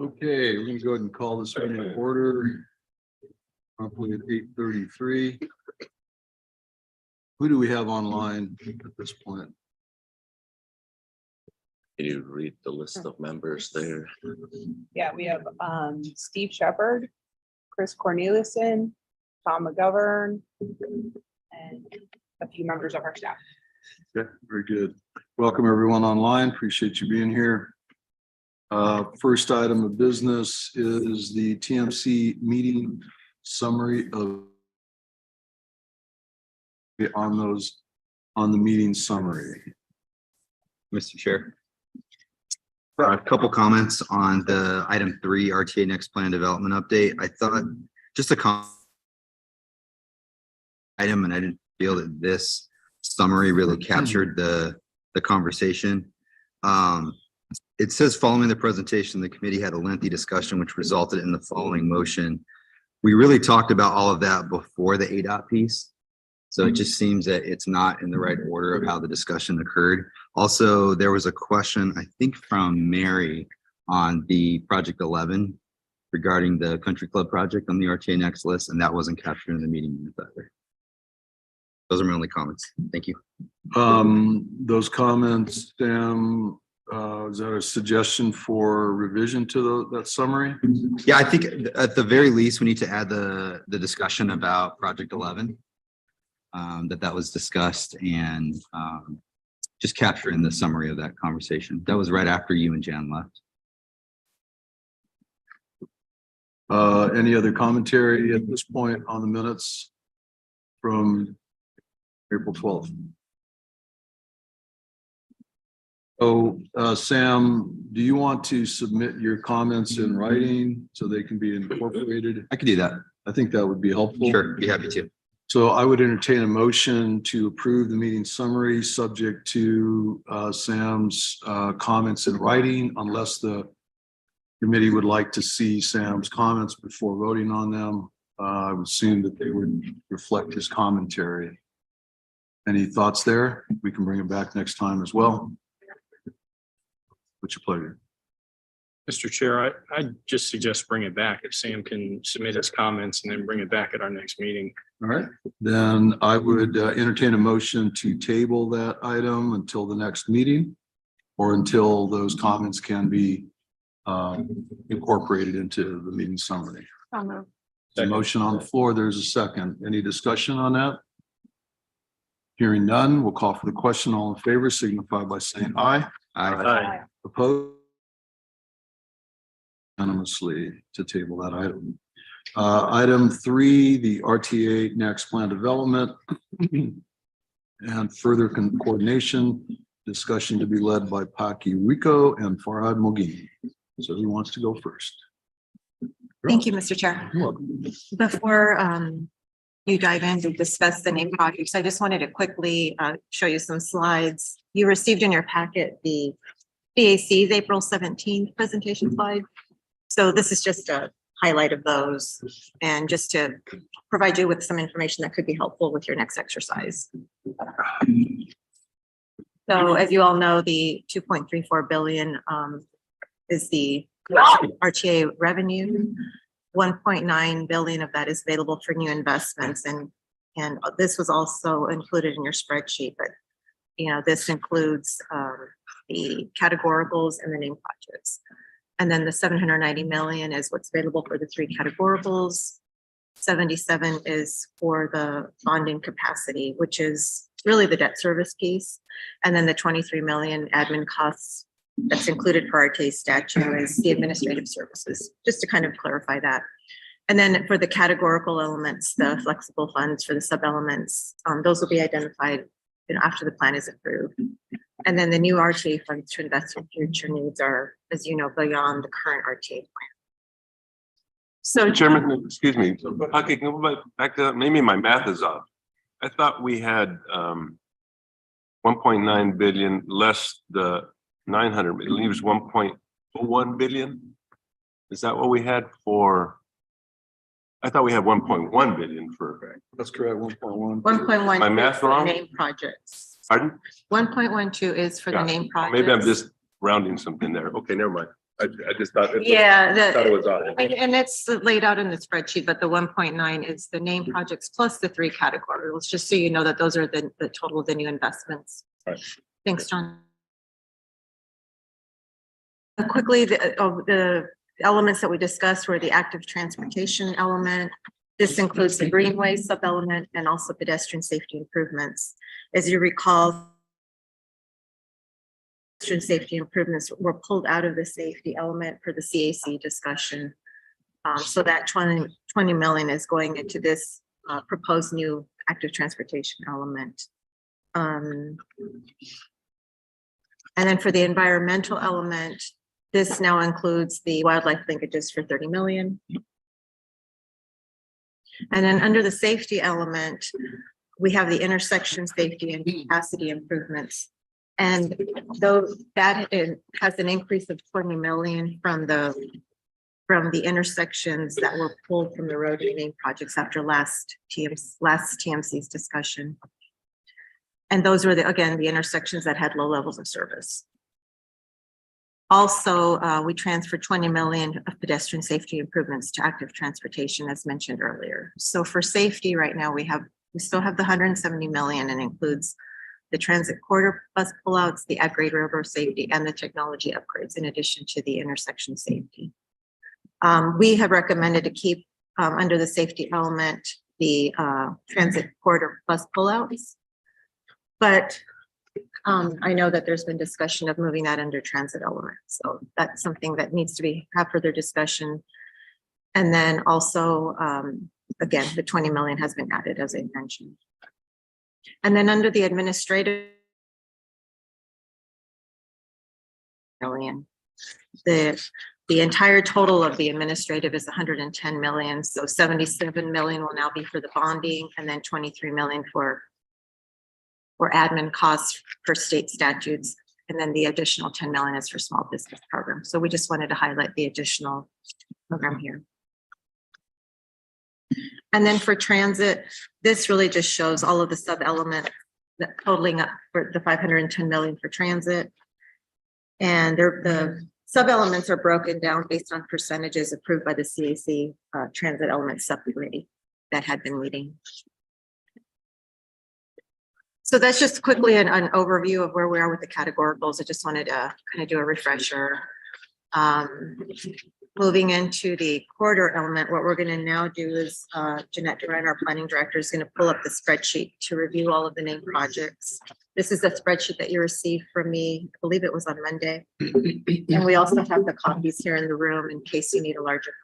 Okay, we're gonna go ahead and call this meeting to order. Promptly at 8:33. Who do we have online at this point? Can you read the list of members there? Yeah, we have Steve Shepherd, Chris Corneliuson, Tom McGovern, and a few members of our staff. Okay, very good. Welcome everyone online. Appreciate you being here. First item of business is the TMC meeting summary of on the meeting summary. Mr. Chair. A couple comments on the item 3 RTA next plan development update. I thought just a item, and I didn't feel that this summary really captured the conversation. It says following the presentation, the committee had a lengthy discussion which resulted in the following motion. We really talked about all of that before the ADOT piece. So it just seems that it's not in the right order of how the discussion occurred. Also, there was a question, I think from Mary on the project 11 regarding the country club project on the RTA next list, and that wasn't captured in the meeting minutes either. Those are my only comments. Thank you. Those comments, Sam, is that a suggestion for revision to that summary? Yeah, I think at the very least, we need to add the discussion about project 11. That was discussed and just capture in the summary of that conversation. That was right after you and Jan left. Any other commentary at this point on the minutes from April 12th? Oh, Sam, do you want to submit your comments in writing so they can be incorporated? I could do that. I think that would be helpful. Sure, be happy to. So I would entertain a motion to approve the meeting summary subject to Sam's comments in writing, unless the committee would like to see Sam's comments before voting on them. I would assume that they would reflect his commentary. Any thoughts there? We can bring it back next time as well. What's your pleasure? Mr. Chair, I just suggest bring it back if Sam can submit his comments and then bring it back at our next meeting. All right, then I would entertain a motion to table that item until the next meeting or until those comments can be incorporated into the meeting summary. The motion on the floor, there's a second. Any discussion on that? Hearing none, we'll call for the question. All in favor signify by saying aye. Aye. Opposed? Unanimously to table that item. Item 3, the RTA next plan development and further coordination discussion to be led by Paki Rico and Farhad Mogini. So who wants to go first? Thank you, Mr. Chair. You're welcome. Before you dive in to discuss the name projects, I just wanted to quickly show you some slides. You received in your packet the BAC's April 17th presentation slide. So this is just a highlight of those and just to provide you with some information that could be helpful with your next exercise. So as you all know, the 2.34 billion is the RTA revenue. 1.9 billion of that is available for new investments, and this was also included in your spreadsheet, but this includes the categoricals and the name projects. And then the 790 million is what's available for the 3 categoricals. 77 is for the bonding capacity, which is really the debt service piece. And then the 23 million admin costs that's included for RTA statute is the administrative services, just to kind of clarify that. And then for the categorical elements, the flexible funds for the sub elements, those will be identified after the plan is approved. And then the new RTA funds to invest in future needs are, as you know, beyond the current RTA plan. So Chairman, excuse me. Okay, can we go back to, maybe my math is off. I thought we had 1.9 billion less the 900 million, it leaves 1.01 billion. Is that what we had for? I thought we had 1.1 billion for. That's correct. 1.1. 1.1. My math wrong? Name projects. Pardon? 1.12 is for the name projects. Maybe I'm just rounding something there. Okay, never mind. I just thought. Yeah, Thought it the, was odd. and it's laid out in the spreadsheet, but the 1.9 is the named projects plus the 3 categories, just so you know that those are the total of the new investments. Right. Thanks, John. Quickly, the elements that we discussed were the active transportation element. This includes the greenway sub-element and also pedestrian safety improvements. As you recall, pedestrian safety improvements were pulled out of the safety element for the CAC discussion. So that 20 million is going into this proposed new active transportation element. And then for the environmental element, this now includes the wildlife linkages for 30 million. And then under the safety element, we have the intersection safety and capacity improvements. And though that has an increase of 20 million from the intersections that were pulled from the road and main projects after last TMC's discussion. And those were again, the intersections that had low levels of service. Also, we transferred 20 million of pedestrian safety improvements to active transportation, as mentioned earlier. So for safety right now, we still have the 170 million, and includes the transit corridor bus pullouts, the at-grade railroad safety, and the technology upgrades, in addition to the intersection safety. We have recommended to keep under the safety element the transit corridor bus pullouts, but I know that there's been discussion of moving that under transit element. So that's something that needs to have further discussion. And then also, again, the 20 million has been added, as I mentioned. And then under the administrative million, the entire total of the administrative is 110 million. So 77 million will now be for the bonding, and then 23 million for admin costs for state statutes. And then the additional 10 million is for small business program. So we just wanted to highlight the additional program here. And then for transit, this really just shows all of the sub-elements that totaling up for the 510 million for transit. And the sub-elements are broken down based on percentages approved by the CAC transit element subcommittee that had been meeting. So that's just quickly an overview of where we are with the categoricals. I just wanted to kind of do a refresher. Moving into the corridor element, what we're going to now do is Jeanette Duran, our planning director, is going to pull up the spreadsheet to review all of the named projects. This is the spreadsheet that you received from me. I believe it was on Monday. And we also have the copies here in the room in case you need a larger.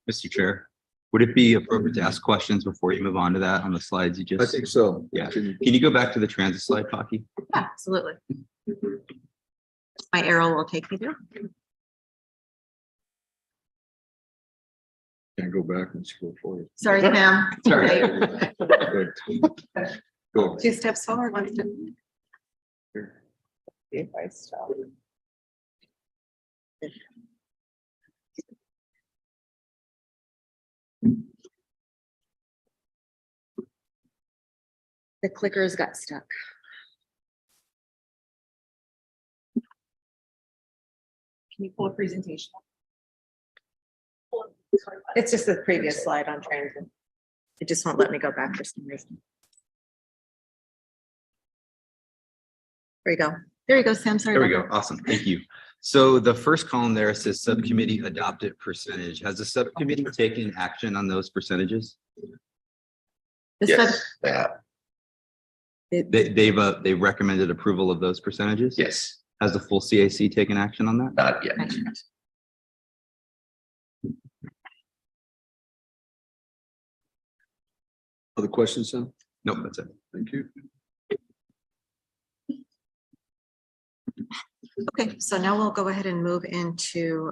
Mr. Chair, would it be appropriate to ask questions before you move on to that on the slides you just? I think so. Yeah. Can you go back to the transit slide, Pocky? Yeah, absolutely. My arrow will take me there. Can't go back and scroll forward. Sorry, ma'am. Sorry. Go. 2 steps forward, 1 step. If I stop. The clickers got stuck. Can you pull a presentation? It's just the previous slide on transit. It just won't let me go back for some reason. There you go. There you go, Sam. Sorry. There we about go. Awesome. Thank you. So the first column there says subcommittee adopted percentage. Has the subcommittee taken action on those percentages? that. Yes, they have. They've recommended approval of those percentages? Yes, Has the full CAC taken action on that? not yet. Other questions, Sam? Nope, that's it. Thank you. Okay, so now we'll go ahead and move into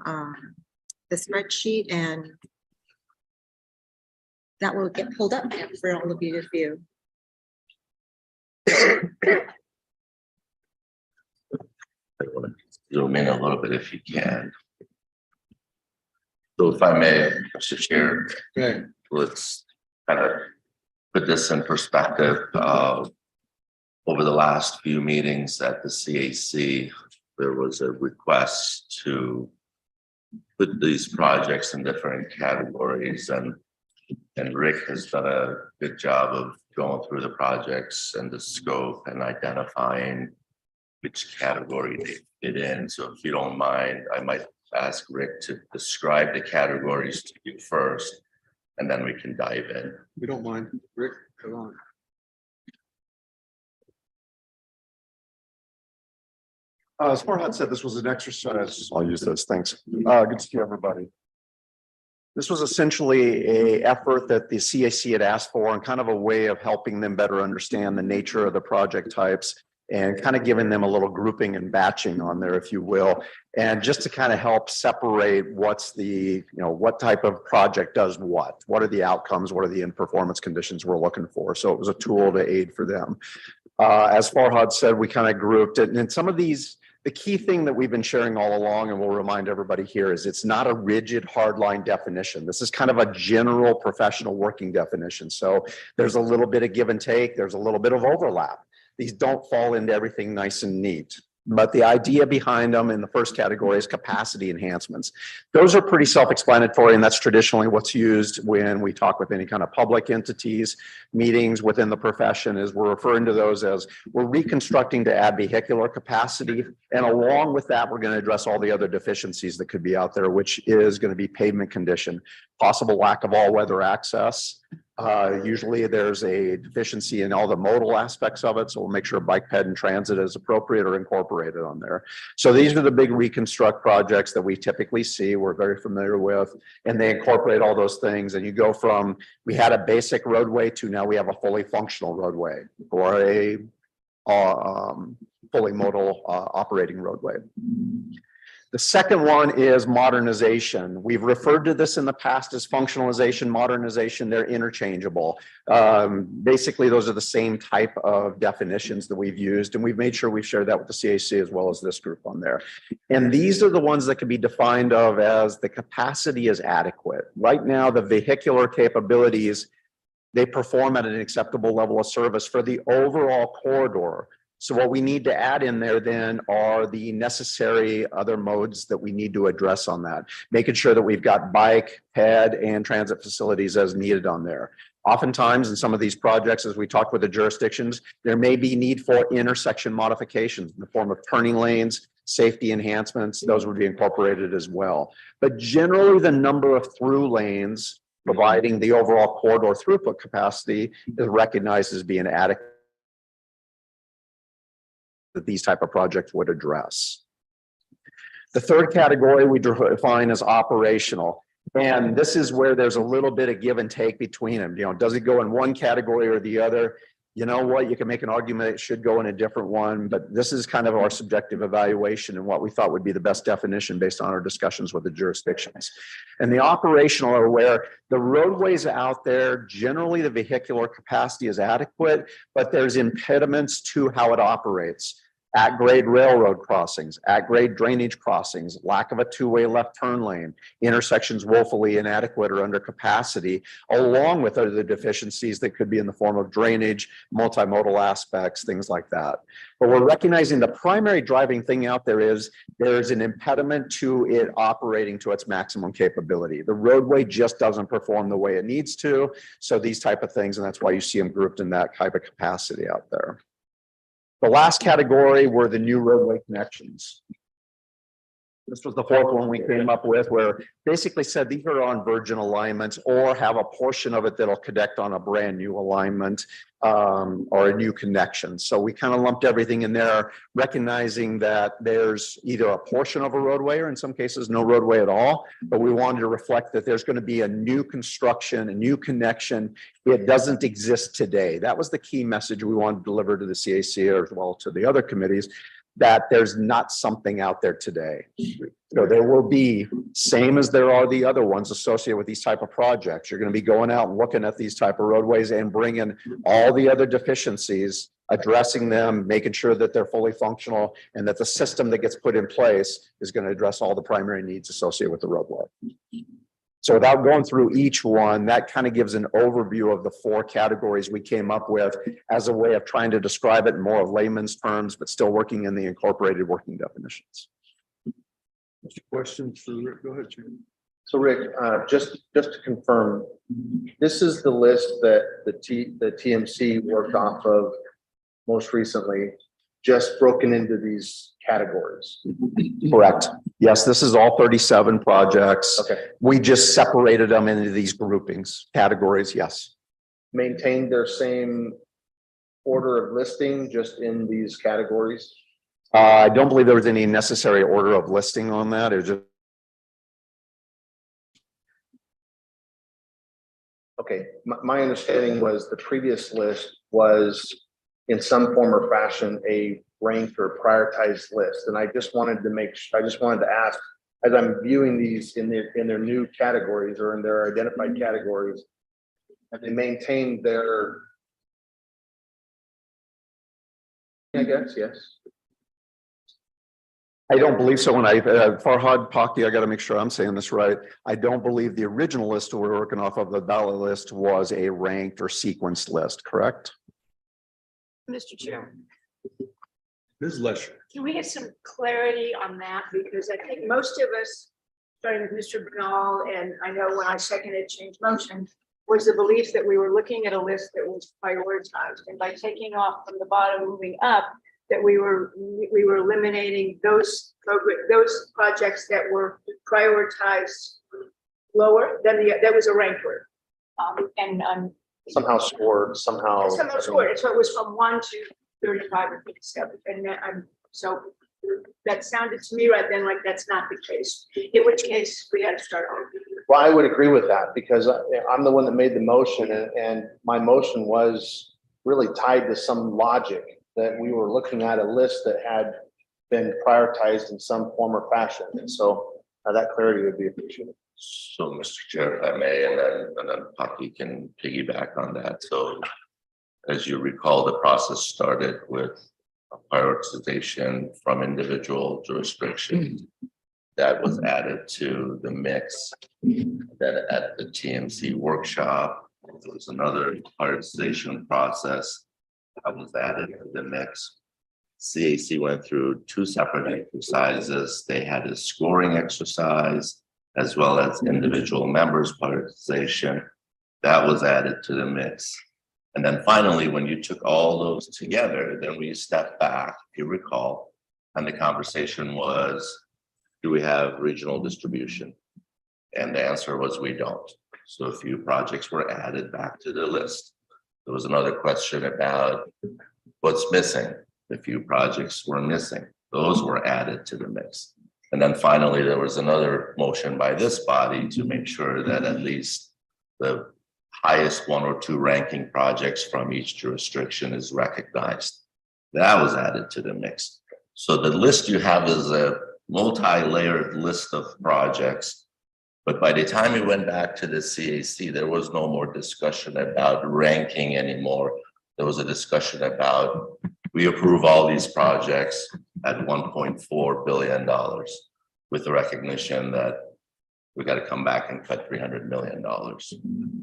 the spreadsheet, and that will get pulled up for all of you to view. I want to zoom in a little bit if you can. So if I may, Mr. Chair, Okay. let's kind of put this in perspective. Over the last few meetings at the CAC, there was a request to put these projects in different categories, and Rick has done a good job of going through the projects and the scope and identifying which category they fit in. So if you don't mind, I might ask Rick to describe the categories to you first, and then we can dive in. We don't mind. Rick, come on. As Farhad said, this was an exercise. I'll use those things. Good to see everybody. This was essentially a effort that the CAC had asked for and kind of a way of helping them better understand the nature of the project types and kind of giving them a little grouping and batching on there, if you will. And just to kind of help separate what's the, what type of project does what are the outcomes, what are the end performance conditions we're looking for. So it was a tool to aid for them. As Farhad said, we kind of grouped it, and some of these, the key thing that we've been sharing all along, and we'll remind everybody here, is it's not a rigid hardline definition. This is kind of a general professional working definition. So there's a little bit of give and take. There's a little bit of overlap. These don't fall into everything nice and neat. But the idea behind them in the first category is capacity enhancements. Those are pretty self-explanatory, and that's traditionally what's used when we talk with any kind of public entities, meetings within the profession, is we're referring to those as we're reconstructing to add vehicular capacity. And along with that, we're going to address all the other deficiencies that could be out there, which is going to be pavement condition, possible lack of all-weather access. Usually there's a deficiency in all the modal aspects of it. So we'll make sure bike ped and transit is appropriate or incorporated on there. So these are the big reconstruct projects that we typically see, we're very familiar with, and they incorporate all those things. And you go from, we had a basic roadway to now we have a fully functional roadway or a fully modal operating roadway. The second one is modernization. We've referred to this in the past as functionalization, modernization. They're interchangeable. Basically, those are the same type of definitions that we've used, and we've made sure we've shared that with the CAC as well as this group on there. And these are the ones that can be defined of as the capacity is adequate. Right now, the vehicular capabilities, they perform at an acceptable level of service for the overall corridor. So what we need to add in there then are the necessary other modes that we need to address on that, making sure that we've got bike, ped, and transit facilities as needed on there. Oftentimes in some of these projects, as we talk with the jurisdictions, there may be need for intersection modifications in the form of turning lanes, safety enhancements. Those would be incorporated as well. But generally the number of through lanes providing the overall corridor throughput capacity is recognized as being adequate that these type of projects would address. The third category we define as operational. And this is where there's a little bit of give and take between them. Does it go in one category or the other? You know what, you can make an argument it should go in a different one, but this is kind of our subjective evaluation and what we thought would be the best definition based on our discussions with the jurisdictions. And the operational are where the roadways out there, generally the vehicular capacity is adequate, but there's impediments to how it operates. At-grade railroad crossings, at-grade drainage crossings, lack of a two-way left turn lane, intersections woefully inadequate or under capacity, along with other deficiencies that could be in the form of drainage, multimodal aspects, things like that. But we're recognizing the primary driving thing out there is there's an impediment to it operating to its maximum capability. The roadway just doesn't perform the way it needs to. So these type of things, and that's why you see them grouped in that type of capacity out there. The last category were the new roadway connections. This was the fourth one we came up with, where basically said these are on virgin alignments or have a portion of it that'll connect on a brand new alignment or a new connection. So we kind of lumped everything in there, recognizing that there's either a portion of a roadway or in some cases no roadway at all. But we wanted to reflect that there's going to be a new construction, a new connection. It doesn't exist today. That was the key message we wanted to deliver to the CAC as well to the other committees, that there's not something out there today. So there will be, same as there are the other ones associated with these type of projects. You're going to be going out and looking at these type of roadways and bringing all the other deficiencies, addressing them, making sure that they're fully functional and that the system that gets put in place is going to address all the primary needs associated with the roadway. So without going through each one, that kind of gives an overview of the 4 categories we came up with as a way of trying to describe it in more of layman's terms, but still working in the incorporated working definitions. Questions for Rick? Go ahead, Jim. So Rick, just to confirm, this is the list that the TMC worked off of most recently, just broken into these categories. Correct. Yes, this is all 37 projects. Okay. We just separated them into these groupings, categories, yes. Maintained their same order of listing just in these categories? I don't believe there was any necessary order of listing on that. It was just. Okay, my understanding was the previous list was in some form or fashion a ranked or prioritized list. And I just wanted to ask, as I'm viewing these in their new categories or in their identified categories, have they maintained their, I guess, yes. I don't believe so. When Farhad Paki, I got to make sure I'm saying this right. I don't believe the original list we're working off of, the ballot list, was a ranked or sequenced list, correct? Mr. Chair, Ms. Lesher. can we get some clarity on that? Because I think most of us, starting with Mr. Bernal, and I know when I seconded change motion, was the belief that we were looking at a list that was prioritized. And by taking off from the bottom, moving up, that we were eliminating those projects that were prioritized lower than that was a ranked order. Somehow scored, somehow. Somehow scored. So it was from 1 to 35 or 57. And so that sounded to me right then like that's not the case. In which case we had to start over. Well, I would agree with that because I'm the one that made the motion and my motion was really tied to some logic that we were looking at a list that had been prioritized in some form or fashion. And so that clarity would be appreciated. So, Mr. Chair, if I may, and then Poppy can piggyback on that. So as you recall, the process started with a prioritization from individual jurisdictions that was added to the mix. Then at the TMC workshop, there was another prioritization process that was added to the mix. CAC went through 2 separate exercises. They had a scoring exercise as well as individual members prioritization that was added to the mix. And then finally, when you took all those together, then we stepped back, if you recall, and the conversation was, do we have regional distribution? And the answer was we don't. So a few projects were added back to the list. There was another question about what's missing. A few projects were missing. Those were added to the mix. And then finally, there was another motion by this body to make sure that at least the highest 1 or 2 ranking projects from each jurisdiction is recognized. That was added to the mix. So the list you have is a multi-layered list of projects. But by the time we went back to the CAC, there was no more discussion about ranking anymore. There was a discussion about we approve all these projects at $1.4 billion with the recognition that we got to come back and cut $300 million.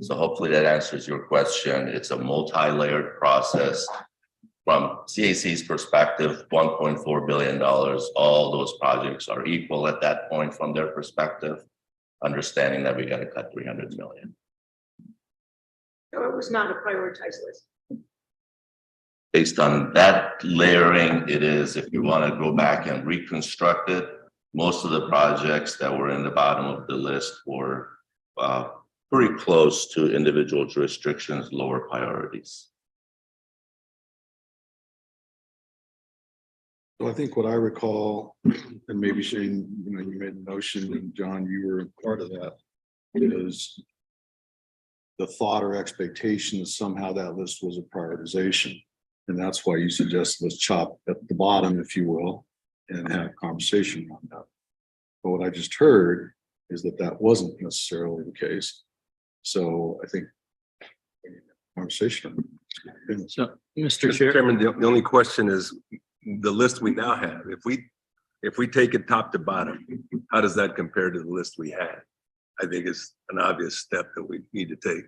So hopefully that answers your question. It's a multi-layered process. From CAC's perspective, $1.4 billion, all those projects are equal at that point from their perspective, understanding that we got to cut $300 million. So it was not a prioritized list. Based on that layering, it is, if you want to go back and reconstruct it, most of the projects that were in the bottom of the list were pretty close to individual jurisdictions' lower priorities. So I think what I recall, and maybe Shane, you made a motion, and John, you were part of that, is the thought or expectation that somehow that list was a prioritization. And that's why you suggest let's chop at the bottom, if you will, and have a conversation on that. But what I just heard is that that wasn't necessarily the case. So I think conversation. So, Mr. Chair. Chairman, the only question is the list we now have. If we take it top to bottom, how does that compare to the list we had? I think is an obvious step that we need to take.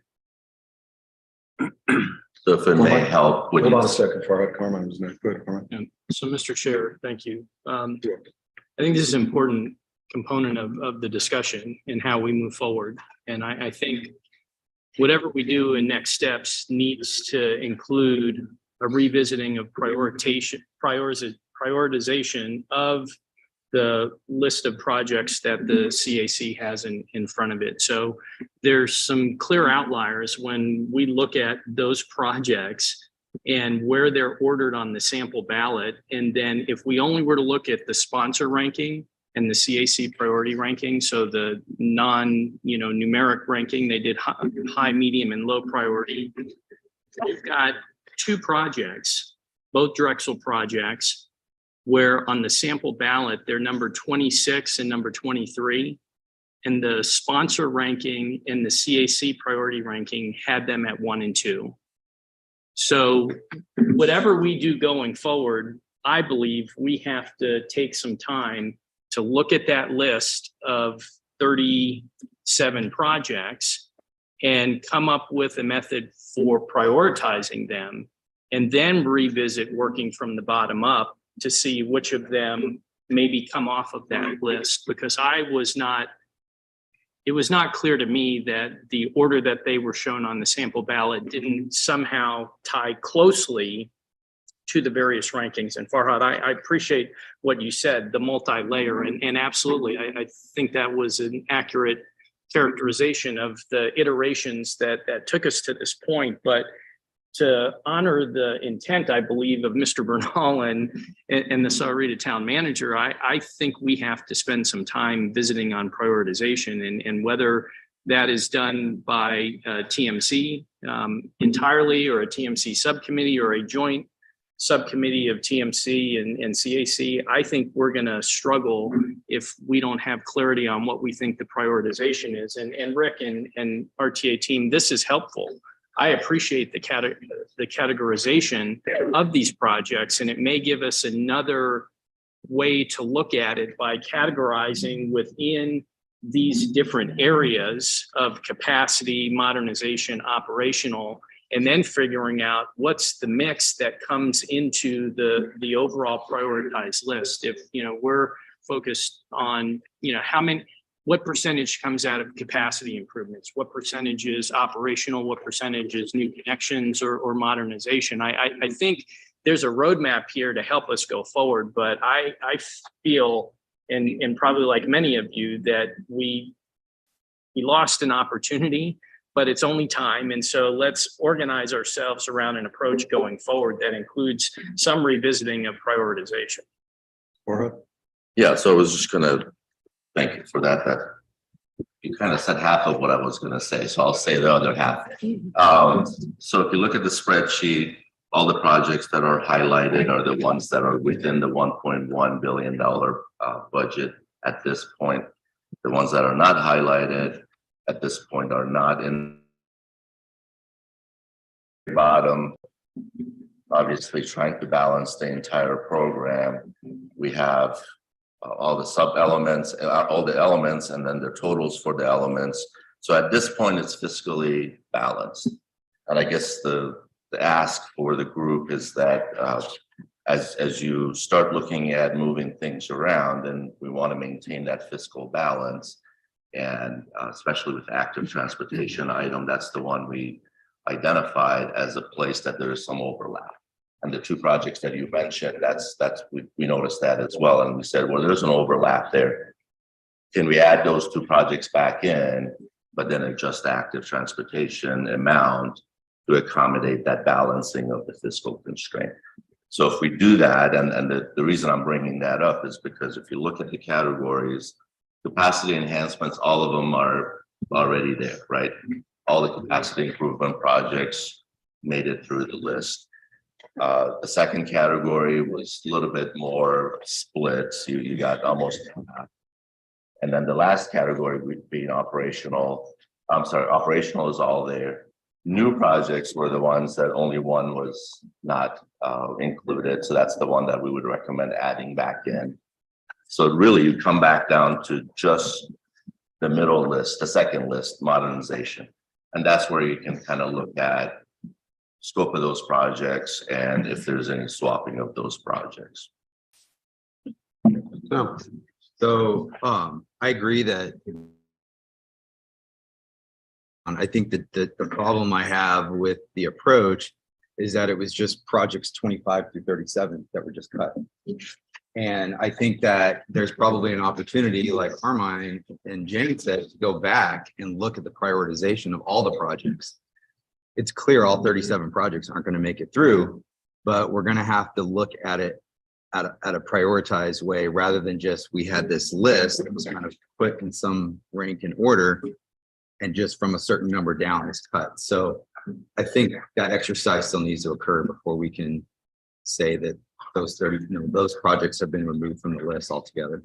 So if it may help, would Hold on you, a second, Farhat. Carmen was next. Good, Carmen. So, Mr. Chair, thank you. I think this is an important component of the discussion and how we move forward. And I think whatever we do in next steps needs to include a revisiting of prioritization of the list of projects that the CAC has in front of it. So there's some clear outliers when we look at those projects and where they're ordered on the sample ballot. And then if we only were to look at the sponsor ranking and the CAC priority ranking, so the numeric ranking, they did high, medium, and low priority. We've got two projects, both Drexel projects, where on the sample ballot, they're number 26 and number 23. And the sponsor ranking and the CAC priority ranking had them at 1 and 2. So whatever we do going forward, I believe we have to take some time to look at that list of 37 projects and come up with a method for prioritizing them, and then revisit working from the bottom up to see which of them maybe come off of that list, because it was not clear to me that the order that they were shown on the sample ballot didn't somehow tie closely to the various rankings. And Farhad, I appreciate what you said, the multi-layer, and absolutely, I think that was an accurate characterization of the iterations that took us to this point. But to honor the intent, I believe, of Mr. Bernal and the Sahuarita town manager, I think we have to spend some time visiting on prioritization, and whether that is done by TMC entirely, or a TMC subcommittee, or a joint subcommittee of TMC and CAC. I think we're going to struggle if we don't have clarity on what we think the prioritization is. And Rick and RTA team, this is helpful. I appreciate the categorization of these projects, and it may give us another way to look at it by categorizing within these different areas of capacity, modernization, operational, and then figuring out what's the mix that comes into the overall prioritized list. If, we're focused on, what percentage comes out of capacity improvements? What percentage is operational? What percentage is new connections or modernization? I think there's a roadmap here to help us go forward, but I feel, and probably like many of you, that we lost an opportunity, but it's only time. And so let's organize ourselves around an approach going forward that includes some revisiting of prioritization. Farhad? yeah, so I was just gonna thank you for that. That you kind of said half of what I was gonna say, so I'll say the other half. So if you look at the spreadsheet, all the projects that are highlighted are the ones that are within the $1.1 billion budget at this point. The ones that are not highlighted at this point are not in the bottom. Obviously, trying to balance the entire program. We have all the sub elements, all the elements, and then the totals for the elements. So at this point, it's fiscally balanced. And I guess the ask for the group is that as you start looking at moving things around, and we want to maintain that fiscal balance, and especially with active transportation item, that's the one we identified as a place that there is some overlap. And the two projects that you mentioned, we noticed that as well. And we said, well, there's an overlap there. Can we add those two projects back in, but then adjust the active transportation amount to accommodate that balancing of the fiscal constraint? So if we do that, and the reason I'm bringing that up is because if you look at the categories, capacity enhancements, all of them are already there, right? All the capacity improvement projects made it through the list. The second category was a little bit more split. So you got almost half. And then the last category would be operational. I'm sorry, operational is all there. New projects were the ones that only one was not included. So that's the one that we would recommend adding back in. So really you come back down to just the middle list, the second list, modernization. And that's where you can kind of look at scope of those projects and if there's any swapping of those projects. So, I agree that. I think that the problem I have with the approach is that it was just projects 25 through 37 that were just cut. And I think that there's probably an opportunity, like Carmine and Jane said, to go back and look at the prioritization of all the projects. It's clear all 37 projects aren't going to make it through, but we're going to have to look at it at a prioritized way rather than just we had this list that was kind of put in some rank and order and just from a certain number down is cut. So I think that exercise still needs to occur before we can say that those 30, those projects have been removed from the list altogether.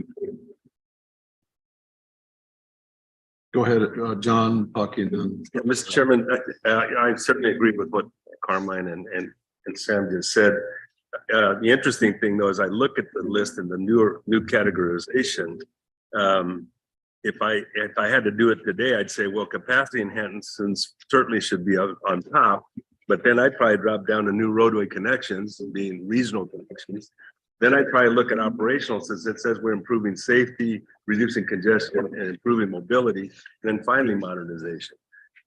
Go ahead, John, Bucky, and then. Yeah, Mr. Chairman, I certainly agree with what Carmine and Sam just said. The interesting thing though, is I look at the list and the new categorization. If I had to do it today, I'd say, well, capacity enhancements certainly should be on top, but then I'd probably drop down to new roadway connections being regional connections. Then I'd probably look at operational, since it says we're improving safety, reducing congestion and improving mobility, and then finally modernization.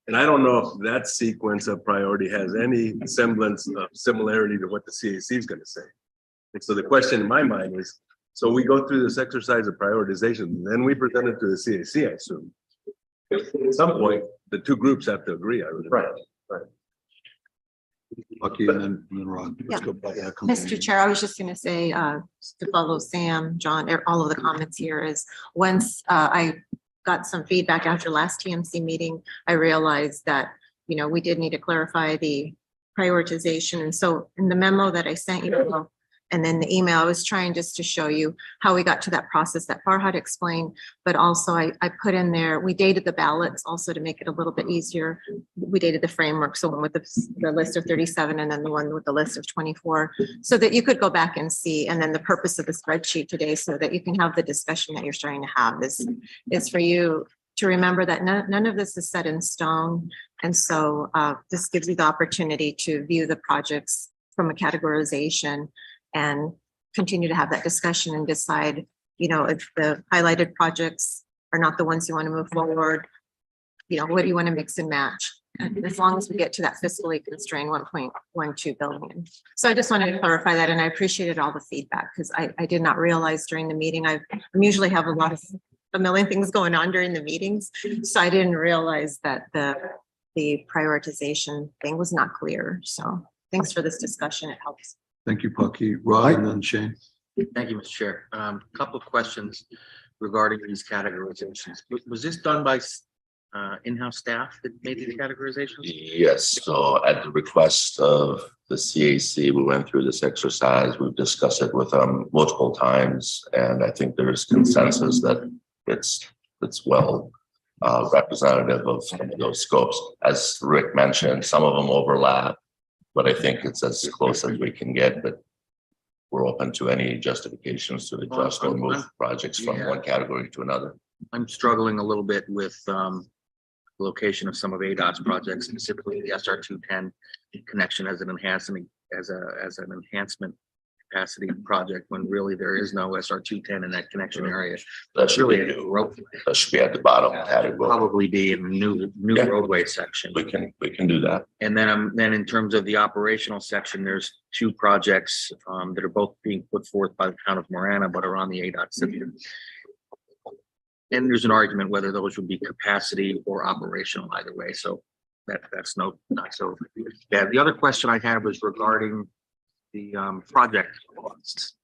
And I don't know if that sequence of priority has any semblance of similarity to what the CAC is going to say. And so the question in my mind is, so we go through this exercise of prioritization, then we present it to the CAC, I assume. At some point, the two groups have to agree. I would. Right. Bucky and then Ron. Let's Yeah. go back. Yeah, come on. Mr. Chair, I was just going to say, to follow Sam, John, all of the comments here is, once I got some feedback after last TMC meeting, I realized that, we did need to clarify the prioritization. And so in the memo that I sent you, and then the email, I was trying just to show you how we got to that process that Farhad explained, but also I put in there, we dated the ballots also to make it a little bit easier. We dated the framework, so one with the list of 37 and then the one with the list of 24, so that you could go back and see. And then the purpose of the spreadsheet today, so that you can have the discussion that you're starting to have, is for you to remember that none of this is set in stone. And so this gives you the opportunity to view the projects from a categorization and continue to have that discussion and decide, if the highlighted projects are not the ones you want to move forward, what do you want to mix and match? And as long as we get to that fiscally constrained 1.12 billion. So I just wanted to clarify that, and I appreciated all the feedback, because I did not realize during the meeting, I usually have a million things going on during the meetings. So I didn't realize that the prioritization thing was not clear. So thanks for this discussion. It helps. Thank you, Bucky. Rod and then Shane. Thank you, Mr. Chair. Couple of questions regarding these categorizations. Was this done by in-house staff that made these categorizations? Yes, so at the request of the CAC, we went through this exercise. We've discussed it with them multiple times, and I think there's consensus that it's well representative of some of those scopes. As Rick mentioned, some of them overlap, but I think it's as close as we can get, but we're open to any justifications to adjust or move projects from one category to another. I'm struggling a little bit with location of some of ADOT's projects, specifically the SR 210 connection as an enhancement capacity project, when really there is no SR 210 in that connection area. That should Really, be, that should be at the bottom category. probably be in a new Yeah. roadway section. We can do that. And then in terms of the operational section, there's two projects that are both being put forth by the town of Marana, but are on the ADOT system. And there's an argument whether those would be capacity or operational either way. So that's not so bad. The other question I had was regarding the project costs.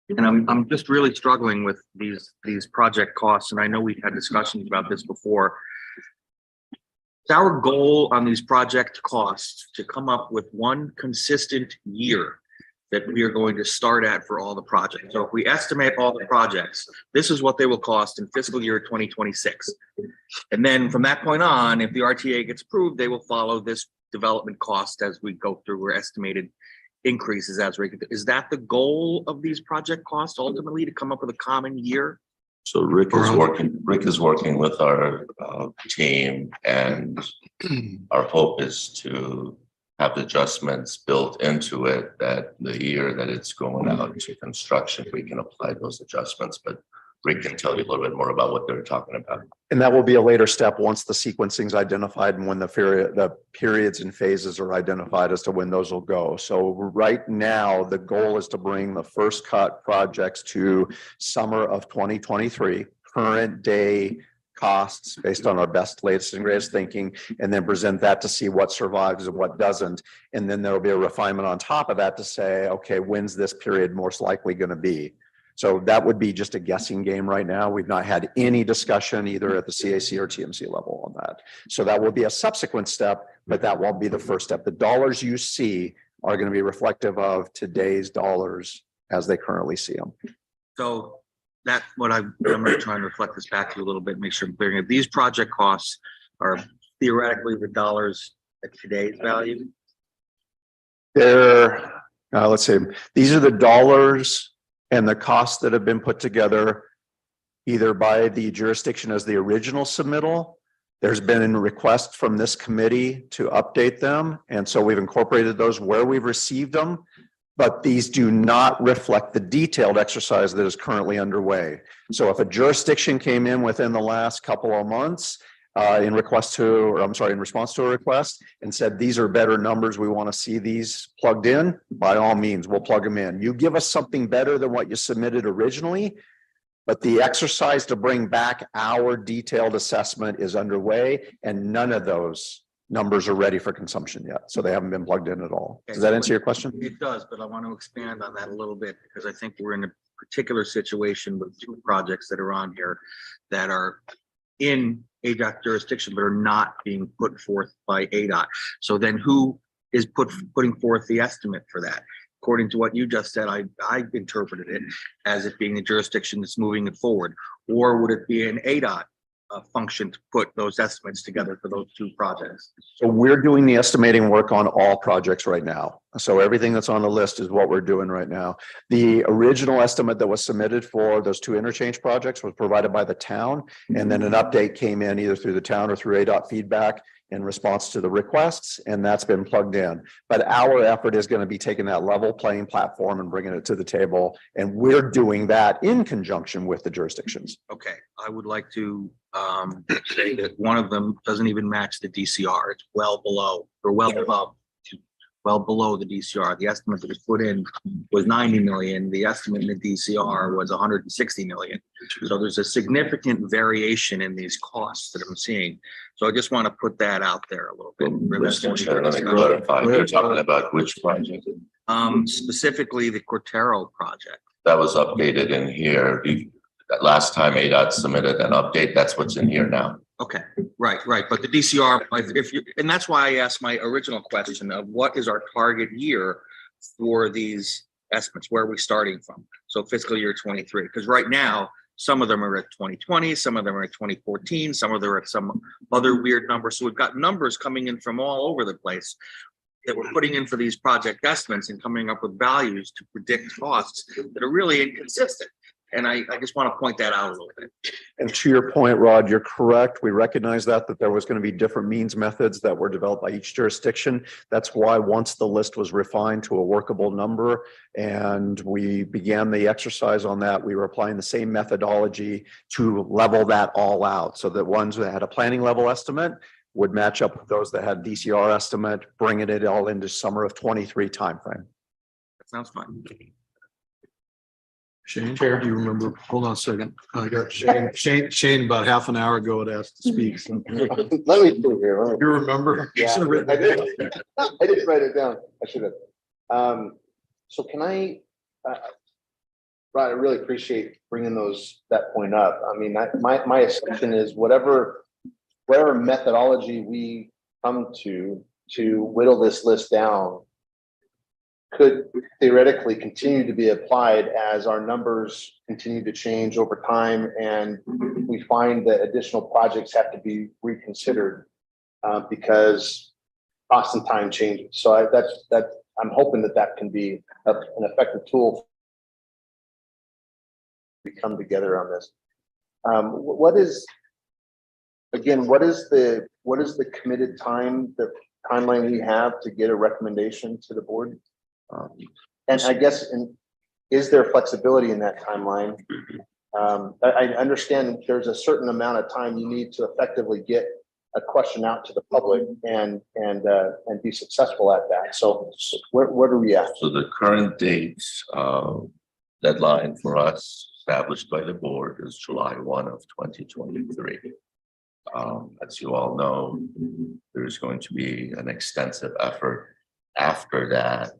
And I'm just really struggling with these project costs. And I know we've had discussions about this before. It's our goal on these project costs to come up with one consistent year that we are going to start at for all the projects. So if we estimate all the projects, this is what they will cost in fiscal year 2026. And then from that point on, if the RTA gets approved, they will follow this development cost as we go through our estimated increases as we. Is that the goal of these project costs ultimately, to come up with a common year? So Rick is working with our team, and our hope is to have the adjustments built into it that the year that it's going out to construction, we can apply those adjustments, but Rick can tell you a little bit more about what they're talking about. And that will be a later step once the sequencing is identified and when the periods and phases are identified as to when those will go. So right now, the goal is to bring the first cut projects to summer of 2023, current day costs based on our best, latest and greatest thinking, and then present that to see what survives and what doesn't. And then there'll be a refinement on top of that to say, okay, when's this period most likely going to be? So that would be just a guessing game right now. We've not had any discussion either at the CAC or TMC level on that. So that will be a subsequent step, but that won't be the first step. The dollars you see are going to be reflective of today's dollars as they currently see them. So that's what I'm going to try and reflect this back to you a little bit, make sure I'm clearing it. These project costs are theoretically the dollars at today's value. They're, let's see, these are the dollars and the costs that have been put together either by the jurisdiction as the original submittal. There's been a request from this committee to update them. And so we've incorporated those where we've received them. But these do not reflect the detailed exercise that is currently underway. So if a jurisdiction came in within the last couple of months in response to a request and said, these are better numbers, we want to see these plugged in, by all means, we'll plug them in. You give us something better than what you submitted originally, but the exercise to bring back our detailed assessment is underway, and none of those numbers are ready for consumption yet. So they haven't been plugged in at all. Does that answer your question? It does, but I want to expand on that a little bit because I think we're in a particular situation with two projects that are on here that are in ADOT jurisdiction, but are not being put forth by ADOT. So then who is putting forth the estimate for that? According to what you just said, I interpreted it as it being the jurisdiction that's moving it forward. Or would it be an ADOT function to put those estimates together for those two projects? So we're doing the estimating work on all projects right now. So everything that's on the list is what we're doing right now. The original estimate that was submitted for those two interchange projects was provided by the town. And then an update came in either through the town or through ADOT feedback in response to the requests, and that's been plugged in. But our effort is going to be taking that level playing platform and bringing it to the table. And we're doing that in conjunction with the jurisdictions. Okay, I would like to say that one of them doesn't even match the DCR. It's well below or well below the DCR. The estimate that was put in was 90 million. The estimate in the DCR was 160 million. So there's a significant variation in these costs that I'm seeing. So I just want to put that out there a little bit. Mr. Chair, let me clarify. You're talking about which project? Specifically the Cortero project. That was updated in here. That last time ADOT submitted an update, that's what's in here now. Okay, right. But the DCR, and that's why I asked my original question of what is our target year for these estimates? Where are we starting from? So fiscal year 23, because right now, some of them are at 2020, some of them are at 2014, some of them are at some other weird numbers. So we've got numbers coming in from all over the place that we're putting in for these project estimates and coming up with values to predict costs that are really inconsistent. And I just want to point that out a little bit. And to your point, Rod, you're correct. We recognize that there was going to be different means methods that were developed by each jurisdiction. That's why once the list was refined to a workable number and we began the exercise on that, we were applying the same methodology to level that all out. So that ones that had a planning level estimate would match up with those that had DCR estimate, bringing it all into summer of 23 timeframe. That sounds fine. Shane, do you remember? Hold on a second. I got Shane about half an hour ago had asked to speak. So. Let me see here. You remember? Yeah, I did. I did write it down. I should have. So can Rod, I really appreciate bringing that point up. I mean, my assumption is whatever methodology we come to whittle this list down could theoretically continue to be applied as our numbers continue to change over time and we find that additional projects have to be reconsidered because cost and time changes. So I'm hoping that can be an effective tool. We come together on this. What is, again, what is the committed time, the timeline we have to get a recommendation to the board? And I guess, is there flexibility in that timeline? I understand there's a certain amount of time you need to effectively get a question out to the public and be successful at that. So where are we at? So the current date, deadline for us established by the board is July 1 of 2023. As you all know, there's going to be an extensive effort after that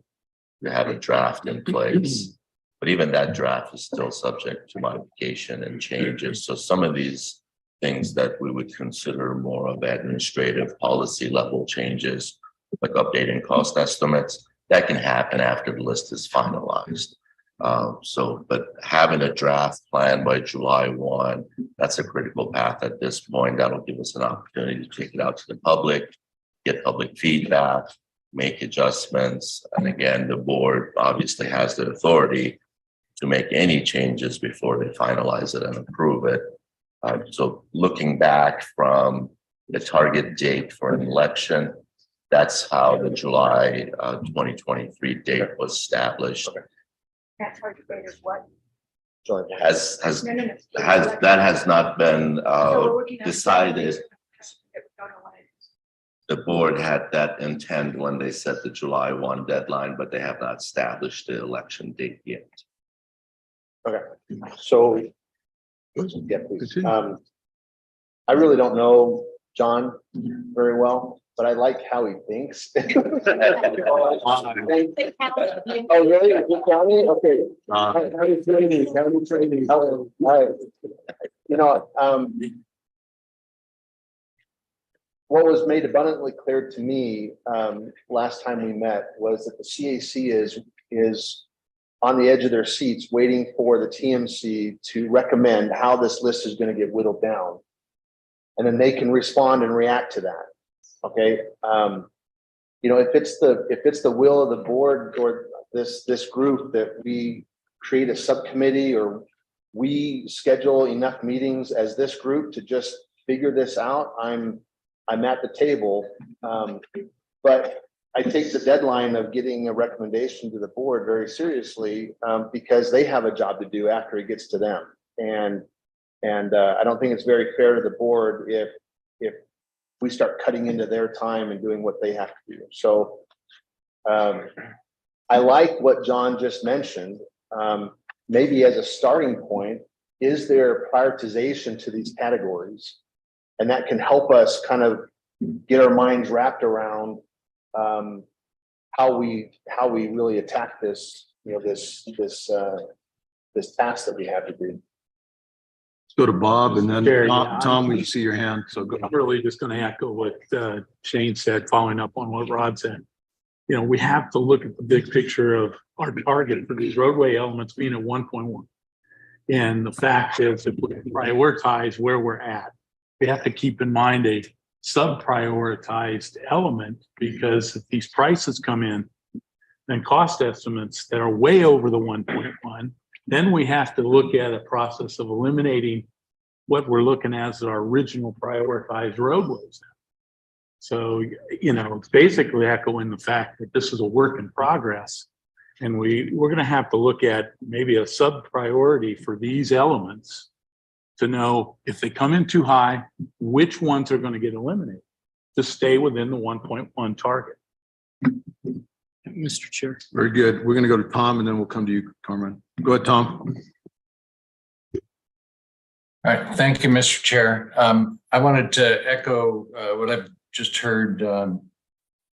to have a draft in place. But even that draft is still subject to modification and changes. So some of these things that we would consider more of administrative policy level changes, like updating cost estimates, that can happen after the list is finalized. But having a draft plan by July 1, that's a critical path at this point. That'll give us an opportunity to take it out to the public, get public feedback, make adjustments. And again, the board obviously has the authority to make any changes before they finalize it and approve it. So looking back from the target date for an election, that's how the July 2023 date was established. That's hard to say is what. Has No, no, no. that has not been So we're working on- decided. Don't know what it is. The board had that intent when they set the July 1 deadline, but they have not established the election date yet. Okay, so, yeah, please. I really don't know John very well, but I like how he thinks. Oh, really? You tell me? Okay. How you training? How you training? Oh, all right. You know, what was made abundantly clear to me last time we met was that the CAC is on the edge of their seats, waiting for the TMC to recommend how this list is going to get whittled down, and then they can respond and react to that. Okay. You know, if it's the will of the board or this group that we create a subcommittee or we schedule enough meetings as this group to just figure this out, I'm at the table. But I take the deadline of getting a recommendation to the board very seriously, because they have a job to do after it gets to them. And I don't think it's very fair to the board if we start cutting into their time and doing what they have to do. So I like what John just mentioned. Maybe as a starting point, is there prioritization to these categories? And that can help us kind of get our minds wrapped around how we really attack this, you know, this task that we have to do. Go to Bob and then Chair, yeah, Tom, we see your hand. So go. I'm really just going to echo what Shane said, following up on what Rod said. You know, we have to look at the big picture of our target for these roadway elements being at 1.1. And the fact is, if we prioritize where we're at, we have to keep in mind a sub-prioritized element, because if these prices come in and cost estimates that are way over the 1.1, then we have to look at a process of eliminating what we're looking at as our original prioritized roadways. So, you know, it's basically echoing the fact that this is a work in progress. And we're going to have to look at maybe a sub-priority for these elements to know if they come in too high, which ones are going to get eliminated to stay within the 1.1 target. Mr. Chair. Very good. We're going to go to Tom and then we'll come to you, Carmen. Go ahead, Tom. All right, thank you, Mr. Chair. I wanted to echo what I've just heard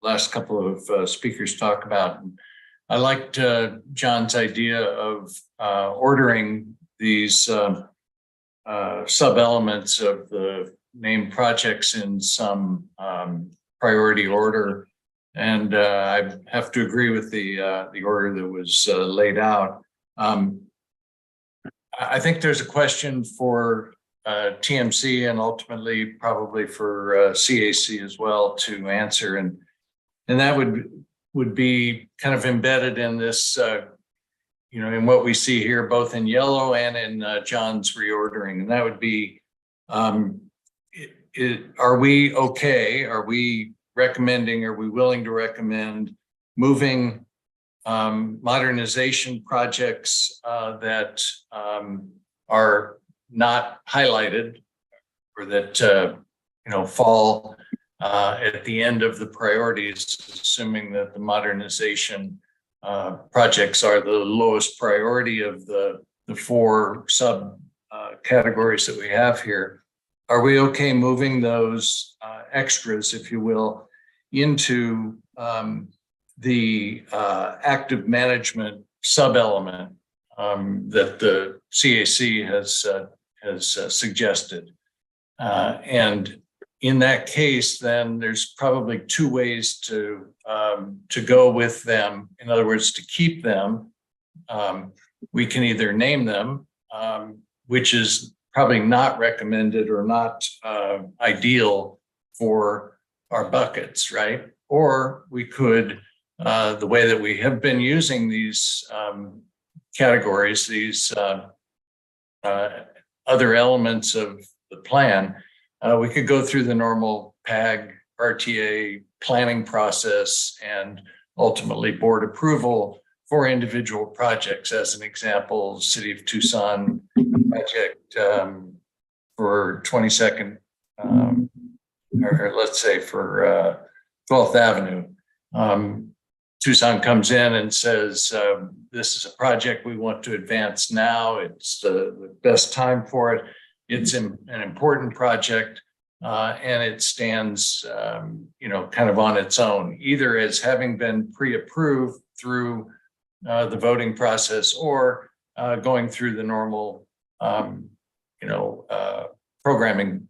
last couple of speakers talk about. I liked John's idea of ordering these sub-elements of the named projects in some priority order. And I have to agree with the order that was laid out. I think there's a question for TMC and ultimately probably for CAC as well to answer, and that would be kind of embedded in this you know, in what we see here, both in yellow and in John's reordering, and that would be, are we okay? Are we recommending, are we willing to recommend moving modernization projects that are not highlighted or that, you know, fall at the end of the priorities, assuming that the modernization projects are the lowest priority of the four sub categories that we have here. Are we okay moving those extras, if you will, into the active management sub-element that the CAC has suggested? And in that case, then there's probably two ways to go with them. In other words, to keep them, we can either name them, which is probably not recommended or not ideal for our buckets, right? Or we could, the way that we have been using these categories, these other elements of the plan, we could go through the normal PAG RTA planning process and ultimately board approval for individual projects. As an example, City of Tucson project for 22nd, or let's say for 12th Avenue. Tucson comes in and says, this is a project we want to advance now. It's the best time for it. It's an important project, and it stands, you know, kind of on its own, either as having been pre-approved through the voting process or going through the normal, you know, programming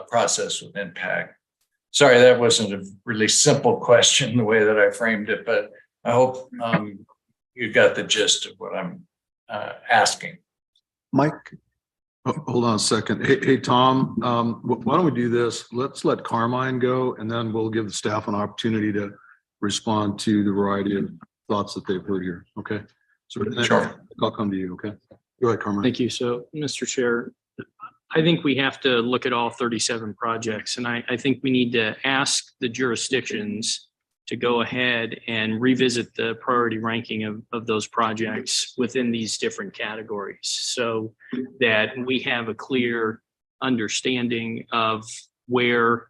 process within PAG. Sorry, that wasn't a really simple question the way that I framed it, but I hope you got the gist of what I'm asking. Mike, hold on a second. Hey, Tom, why don't we do this? Let's let Carmine go, and then we'll give the staff an opportunity to respond to the variety of thoughts that they've heard here. Okay. So Sure. I'll come to you. Okay. Go ahead, Carmine. Thank you. So, Mr. Chair, I think we have to look at all 37 projects, and I think we need to ask the jurisdictions to go ahead and revisit the priority ranking of those projects within these different categories so that we have a clear understanding of where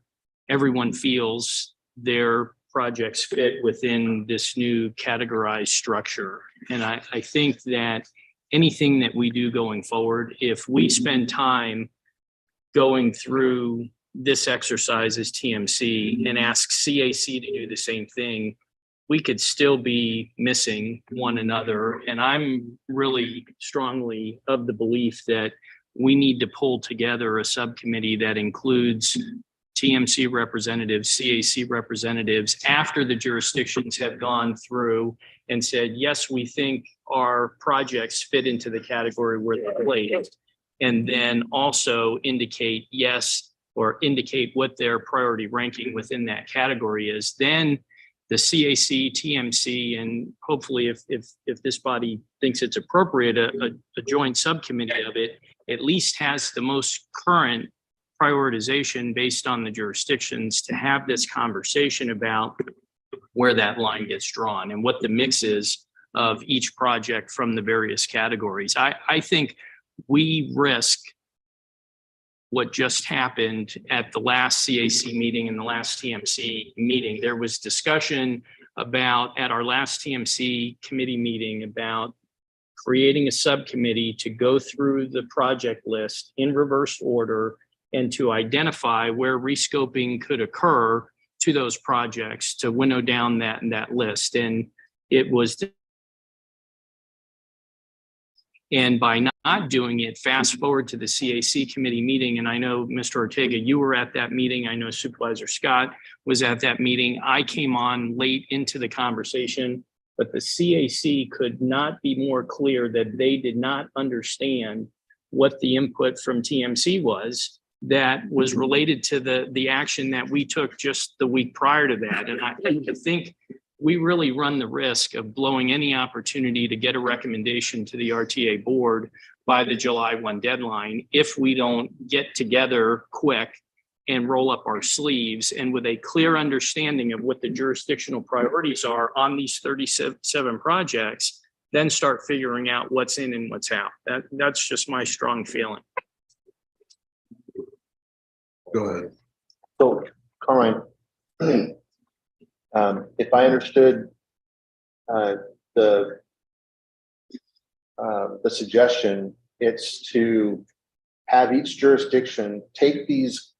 everyone feels their projects fit within this new categorized structure. And I think that anything that we do going forward, if we spend time going through this exercise as TMC and ask CAC to do the same thing, we could still be missing one another. And I'm really strongly of the belief that we need to pull together a subcommittee that includes TMC representatives, CAC representatives, after the jurisdictions have gone through and said, yes, we think our projects fit into the category where they're placed. And then also indicate yes, or indicate what their priority ranking within that category is. Then the CAC, TMC, and hopefully if this body thinks it's appropriate, a joint subcommittee of it at least has the most current prioritization based on the jurisdictions to have this conversation about where that line gets drawn and what the mix is of each project from the various categories. I think we risk what just happened at the last CAC meeting and the last TMC meeting. There was discussion about, at our last TMC committee meeting, about creating a subcommittee to go through the project list in reverse order and to identify where rescoping could occur to those projects to winnow down that list. And it was, and by not doing it, fast forward to the CAC committee meeting. And I know, Mr. Ortega, you were at that meeting. I know Supervisor Scott was at that meeting. I came on late into the conversation, but the CAC could not be more clear that they did not understand what the input from TMC was that was related to the action that we took just the week prior to that. And I think we really run the risk of blowing any opportunity to get a recommendation to the RTA board by the July 1 deadline if we don't get together quick and roll up our sleeves and with a clear understanding of what the jurisdictional priorities are on these 37 projects, then start figuring out what's in and what's out. That's just my strong feeling. Go ahead. So, Carmine, if I understood the suggestion, it's to have each jurisdiction take these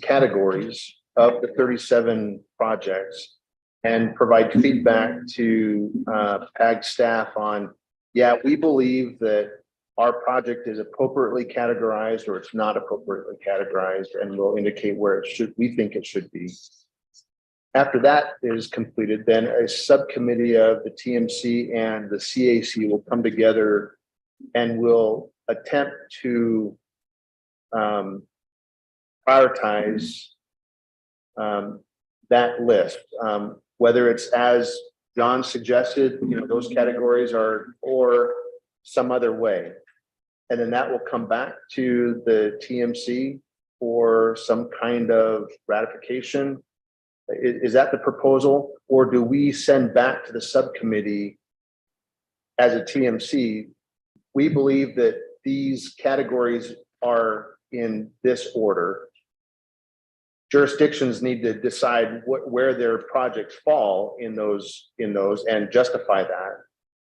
categories of the 37 projects and provide feedback to PAG staff on, yeah, we believe that our project is appropriately categorized or it's not appropriately categorized, and we'll indicate where we think it should be. After that is completed, then a subcommittee of the TMC and the CAC will come together and will attempt to prioritize that list. Whether it's as John suggested, those categories are, or some other way. And then that will come back to the TMC for some kind of ratification. Is that the proposal? Or do we send back to the subcommittee as a TMC? We believe that these categories are in this order. Jurisdictions need to decide where their projects fall in those and justify that.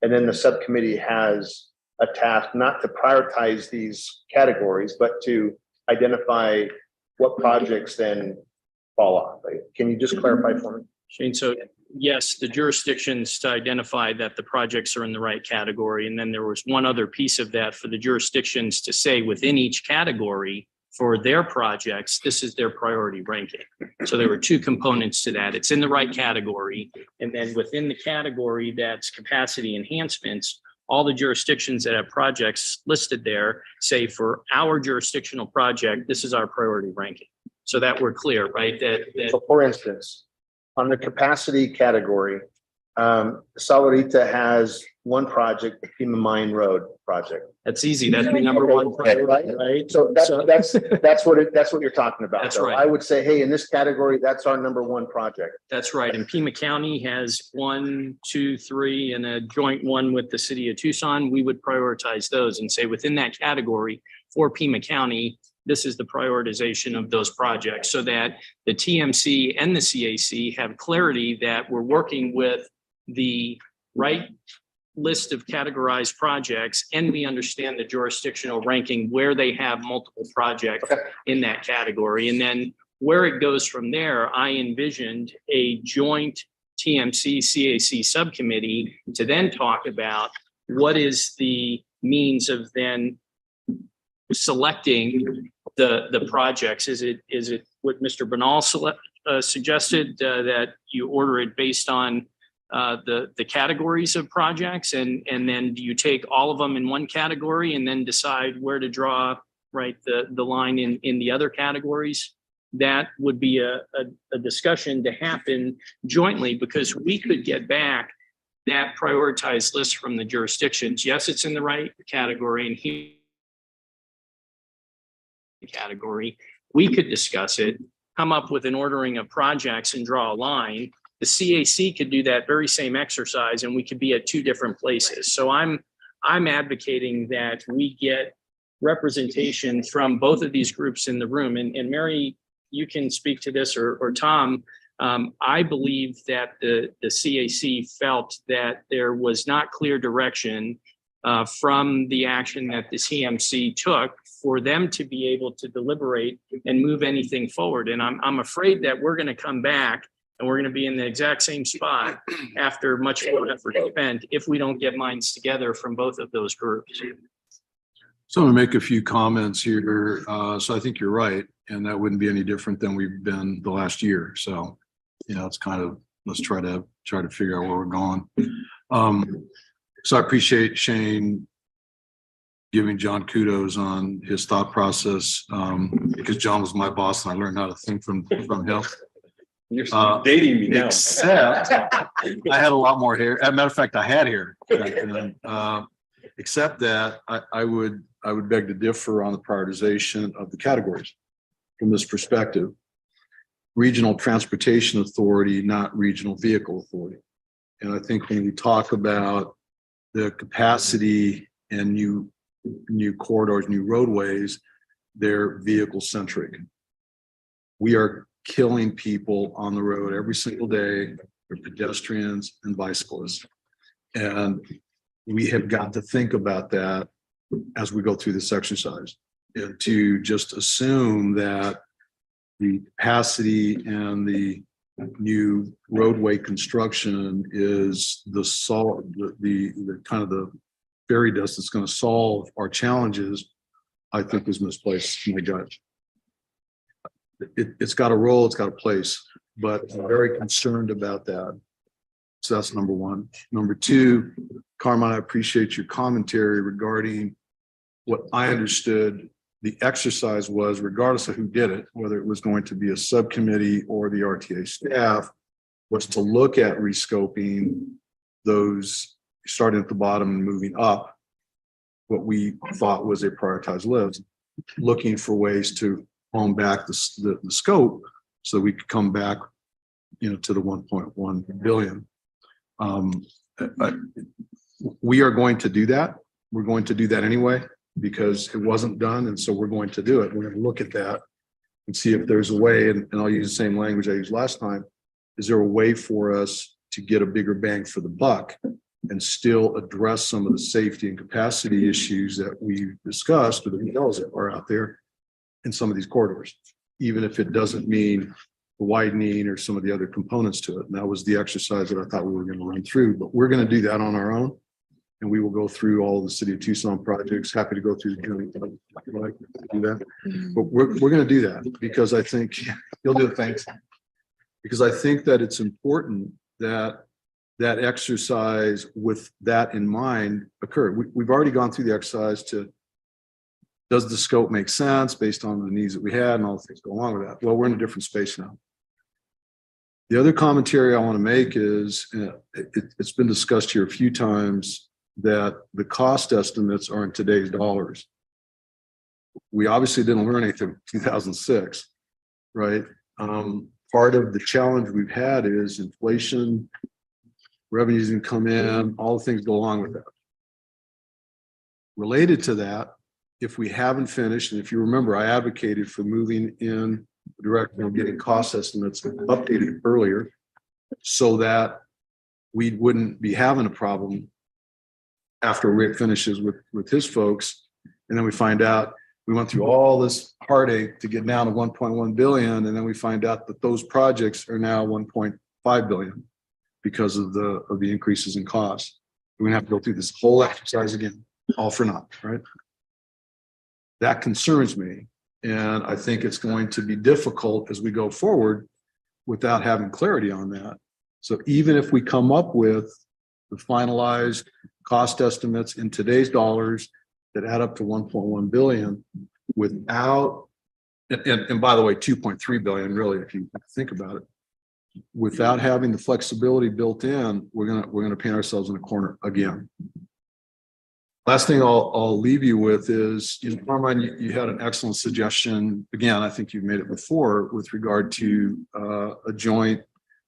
And then the subcommittee has a task not to prioritize these categories, but to identify what projects then fall off. Can you just clarify for me? Shane, so yes, the jurisdictions to identify that the projects are in the right category. And then there was one other piece of that for the jurisdictions to say within each category for their projects, this is their priority ranking. So there were two components to that. It's in the right category. And then within the category that's capacity enhancements, all the jurisdictions that have projects listed there say for our jurisdictional project, this is our priority ranking. So that we're clear, right? So for instance, on the capacity category, Salarita has one project, the Pima Mine Road project. That's easy. That's the number one priority, right? So that's what you're talking about. That's So right. I would say, hey, in this category, that's our number one project. That's right. And Pima County has 1, 2, 3, and a joint one with the city of Tucson. We would prioritize those and say within that category for Pima County, this is the prioritization of those projects so that the TMC and the CAC have clarity that we're working with the right list of categorized projects and we understand the jurisdictional ranking where they have multiple projects in that category. And then where it goes from there, I envisioned a joint TMC CAC subcommittee to then talk about what is the means of then selecting the projects. Is it what Mr. Bernal suggested that you order it based on the categories of projects and then do you take all of them in one category and then decide where to draw the line in the other categories? That would be a discussion to happen jointly because we could get back that prioritized list from the jurisdictions. Yes, it's in the right category and here category. We could discuss it, come up with an ordering of projects and draw a line. The CAC could do that very same exercise and we could be at two different places. So I'm advocating that we get representation from both of these groups in the room. And Mary, you can speak to this or Tom. I believe that the CAC felt that there was not clear direction from the action that the TMC took for them to be able to deliberate and move anything forward. And I'm afraid that we're going to come back and we're going to be in the exact same spot after much more effort spent if we don't get minds together from both of those groups. So I'm going to make a few comments here. So I think you're right. And that wouldn't be any different than we've been the last year. So, it's kind of, let's try to figure out where we're going. So I appreciate Shane giving John kudos on his thought process because John was my boss and I learned how to think from him. You're dating me now. Except I had a lot more hair. As a matter of fact, I had hair. Except that I would beg to differ on the prioritization of the categories from this perspective. Regional Transportation Authority, not Regional Vehicle Authority. And I think when we talk about the capacity and new corridors, new roadways, they're vehicle centric. We are killing people on the road every single day. They're pedestrians and bicyclists. And we have got to think about that as we go through this exercise. And to just assume that the capacity and the new roadway construction is the kind of the fairy dust that's going to solve our challenges, I think is misplaced, my judge. It's got a role, it's got a place, but I'm very concerned about that. So that's number one. Number two, Carmine, I appreciate your commentary regarding what I understood the exercise was, regardless of who did it, whether it was going to be a subcommittee or the RTA staff, was to look at rescoping those, starting at the bottom and moving up, what we thought was a prioritized list, looking for ways to hone back the scope so we could come back, to the 1.1 billion. We are going to do that. We're going to do that anyway, because it wasn't done. And so we're going to do it. We're going to look at that and see if there's a way, and I'll use the same language I used last time. Is there a way for us to get a bigger bang for the buck and still address some of the safety and capacity issues that we've discussed, or the details that are out there in some of these corridors, even if it doesn't mean widening or some of the other components to it. And that was the exercise that I thought we were going to run through, but we're going to do that on our own. And we will go through all of the City of Tucson projects. Happy to go through the county. Like to do that. But we're going to do that because I think you'll do it. Thanks. Because I think that it's important that that exercise with that in mind occur. We've already gone through the exercise to, does the scope make sense based on the needs that we had and all the things go along with that? Well, we're in a different space now. The other commentary I want to make is it's been discussed here a few times that the cost estimates are in today's dollars. We obviously didn't learn anything in 2006, right? Part of the challenge we've had is inflation, revenues can come in, all the things go along with that. Related to that, if we haven't finished, and if you remember, I advocated for moving in the direction of getting cost estimates updated earlier so that we wouldn't be having a problem after Rick finishes with his folks. And then we find out we went through all this heartache to get down to 1.1 billion. And then we find out that those projects are now 1.5 billion because of the increases in cost. We're gonna have to go through this whole exercise again, all for naught, right? That concerns me. And I think it's going to be difficult as we go forward without having clarity on that. So even if we come up with the finalized cost estimates in today's dollars that add up to 1.1 billion without, and by the way, 2.3 billion, really, if you think about it, without having the flexibility built in, we're gonna paint ourselves in a corner again. Last thing I'll leave you with is, Carmine, you had an excellent suggestion. Again, I think you've made it before with regard to a joint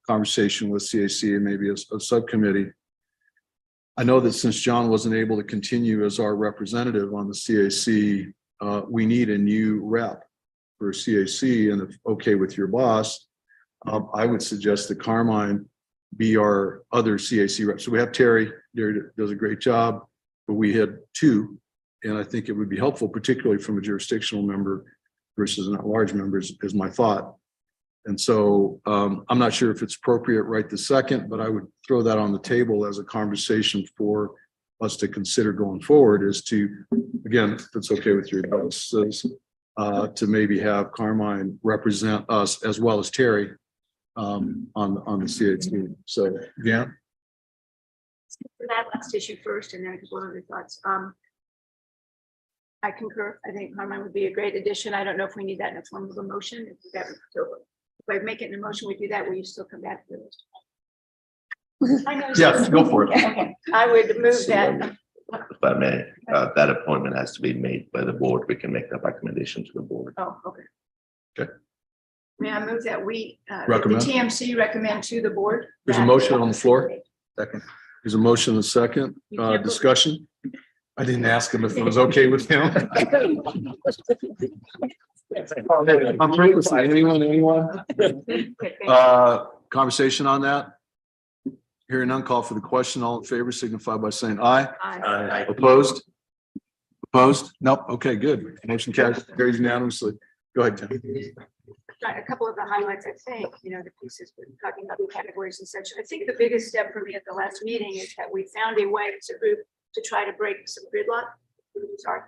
conversation with CAC and maybe a subcommittee. I know that since John wasn't able to continue as our representative on the CAC, we need a new rep for CAC, and if okay with your boss, I would suggest that Carmine be our other CAC rep. So we have Terry does a great job, but we had two, and I think it would be helpful, particularly from a jurisdictional member versus an at-large member is my thought. And so I'm not sure if it's appropriate right this second, but I would throw that on the table as a conversation for us to consider going forward, is to, again, if it's okay with your advice, to maybe have Carmine represent us as well as Terry on the CAC. So, yeah. For that last issue first, and then a couple other thoughts. I concur. I think Carmine would be a great addition. I don't know if we need that in the form of a motion. by making a motion, we do that, will you still come back to this? I know. Yes, go for it. Okay, I would move that, If I may, that appointment has to be made by the board. We can make that recommendation to the board. oh, okay. Okay. May I move that we, that the Recommend. TMC recommend to the board? There's a that- motion on the floor. Second. There's a motion and a second, You can't vote. discussion. I didn't ask him if it was okay with him. I'm purposely, anyone? Okay, thank you. Conversation on that? Hearing none, call for the question. All in favor signify by saying aye. Aye. Opposed? Opposed? Nope. Okay, good. Motion carries unanimously. Go ahead, Tim. A couple of the highlights, I think, the pieces, we're talking about the categories and such. I think the biggest step for me at the last meeting is that we found a way as a group to try to break some gridlock. Sorry,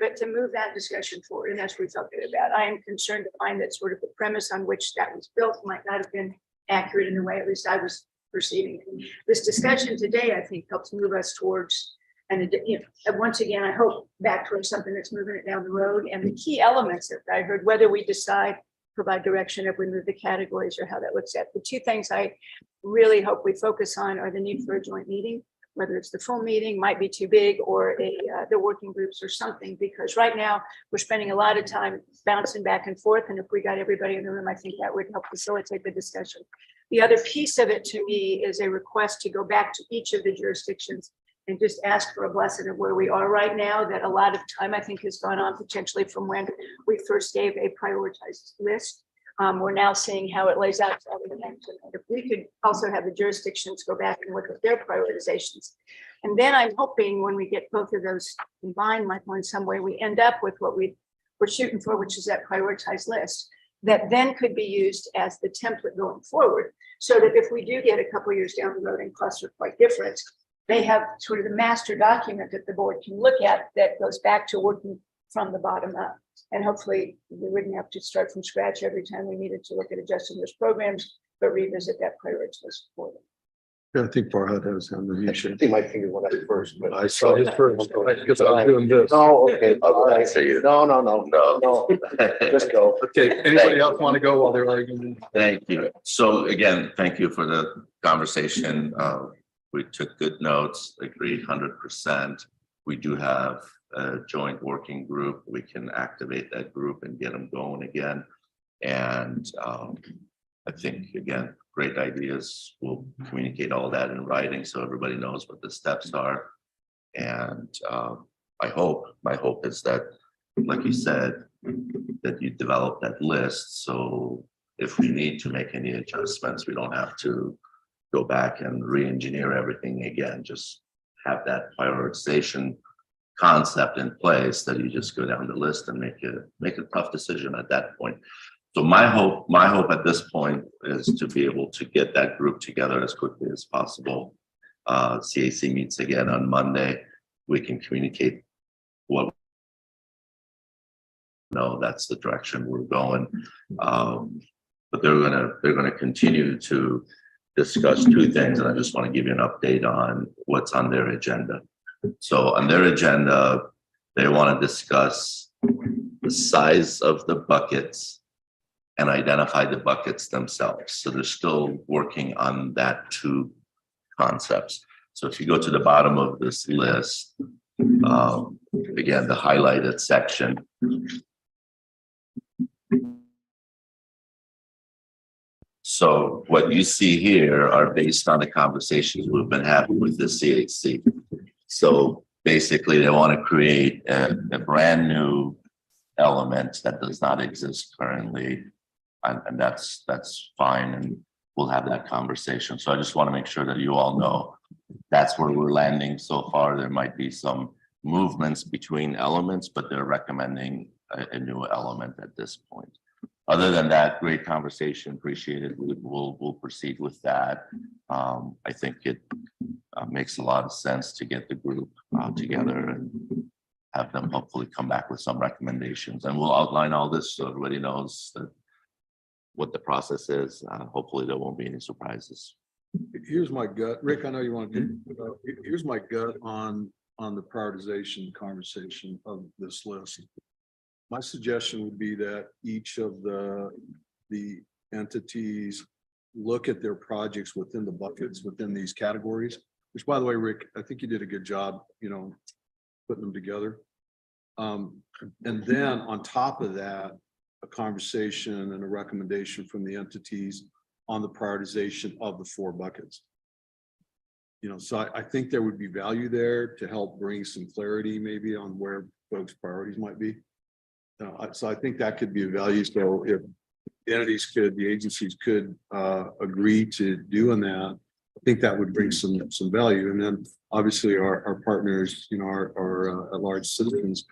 but to move that discussion forward, and that's what we felt good about. I am concerned to find that sort of the premise on which that was built might not have been accurate in the way at least I was perceiving. This discussion today, I think, helps move us towards, and once again, I hope back towards something that's moving it down the road. And the key elements that I heard, whether we decide provide direction if we move the categories or how that looks at. The two things I really hope we focus on are the need for a joint meeting, whether it's the full meeting, might be too big, or the working groups or something, because right now we're spending a lot of time bouncing back and forth. And if we got everybody in the room, I think that would help facilitate the discussion. The other piece of it to me is a request to go back to each of the jurisdictions and just ask for a blessing of where we are right now, that a lot of time I think has gone on potentially from when we first gave a prioritized list. We're now seeing how it lays out. If we could also have the jurisdictions go back and look at their prioritizations. And then I'm hoping when we get both of those combined, Michael, in some way, we end up with what we're shooting for, which is that prioritized list that then could be used as the template going forward. So that if we do get a couple of years down the road and costs are quite different, they have sort of the master document that the board can look at that goes back to working from the bottom up. And hopefully we wouldn't have to start from scratch every time we needed to look at adjusting those programs, but revisit that priority list for them. I think Farhad has hand the I you should think my finger went up first, but. I saw his first. Because I was doing this. No, okay, all right. So you- No, just go. Okay, anybody else want to go while they're arguing? Thank you. So again, thank you for the conversation. We took good notes, agreed 100%. We do have a joint working group. We can activate that group and get them going again. And I think, again, great ideas. We'll communicate all that in writing so everybody knows what the steps are. And my hope is that, like you said, that you develop that list. So if we need to make any adjustments, we don't have to go back and re-engineer everything again. Just have that prioritization concept in place that you just go down the list and make a tough decision at that point. So my hope at this point is to be able to get that group together as quickly as possible. CAC meets again on Monday. We can communicate what. No, that's the direction we're going. But they're gonna continue to discuss two things, and I just want to give you an update on what's on their agenda. So on their agenda, they want to discuss the size of the buckets and identify the buckets themselves. So they're still working on that two concepts. So if you go to the bottom of this list, again, the highlighted section. So what you see here are based on the conversations we've been having with the CAC. So basically, they want to create a brand new element that does not exist currently. And that's fine. And we'll have that conversation. So I just want to make sure that you all know that's where we're landing so far. There might be some movements between elements, but they're recommending a new element at this point. Other than that, great conversation, appreciated. We'll proceed with that. I think it makes a lot of sense to get the group together and have them hopefully come back with some recommendations. And we'll outline all this so everybody knows what the process is. Hopefully there won't be any surprises. Here's my gut. Rick, I know you want to, here's my gut on the prioritization conversation of this list. My suggestion would be that each of the entities look at their projects within the buckets, within these categories, which by the way, Rick, I think you did a good job, putting them together. And then on top of that, a conversation and a recommendation from the entities on the prioritization of the 4 buckets. So I think there would be value there to help bring some clarity maybe on where folks' priorities might be. So I think that could be a value. So if the agencies could agree to doing that, I think that would bring some value. And then obviously our partners, our at-large citizens.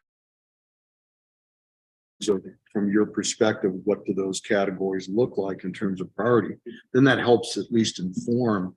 So from your perspective, what do those categories look like in terms of priority? Then that helps at least inform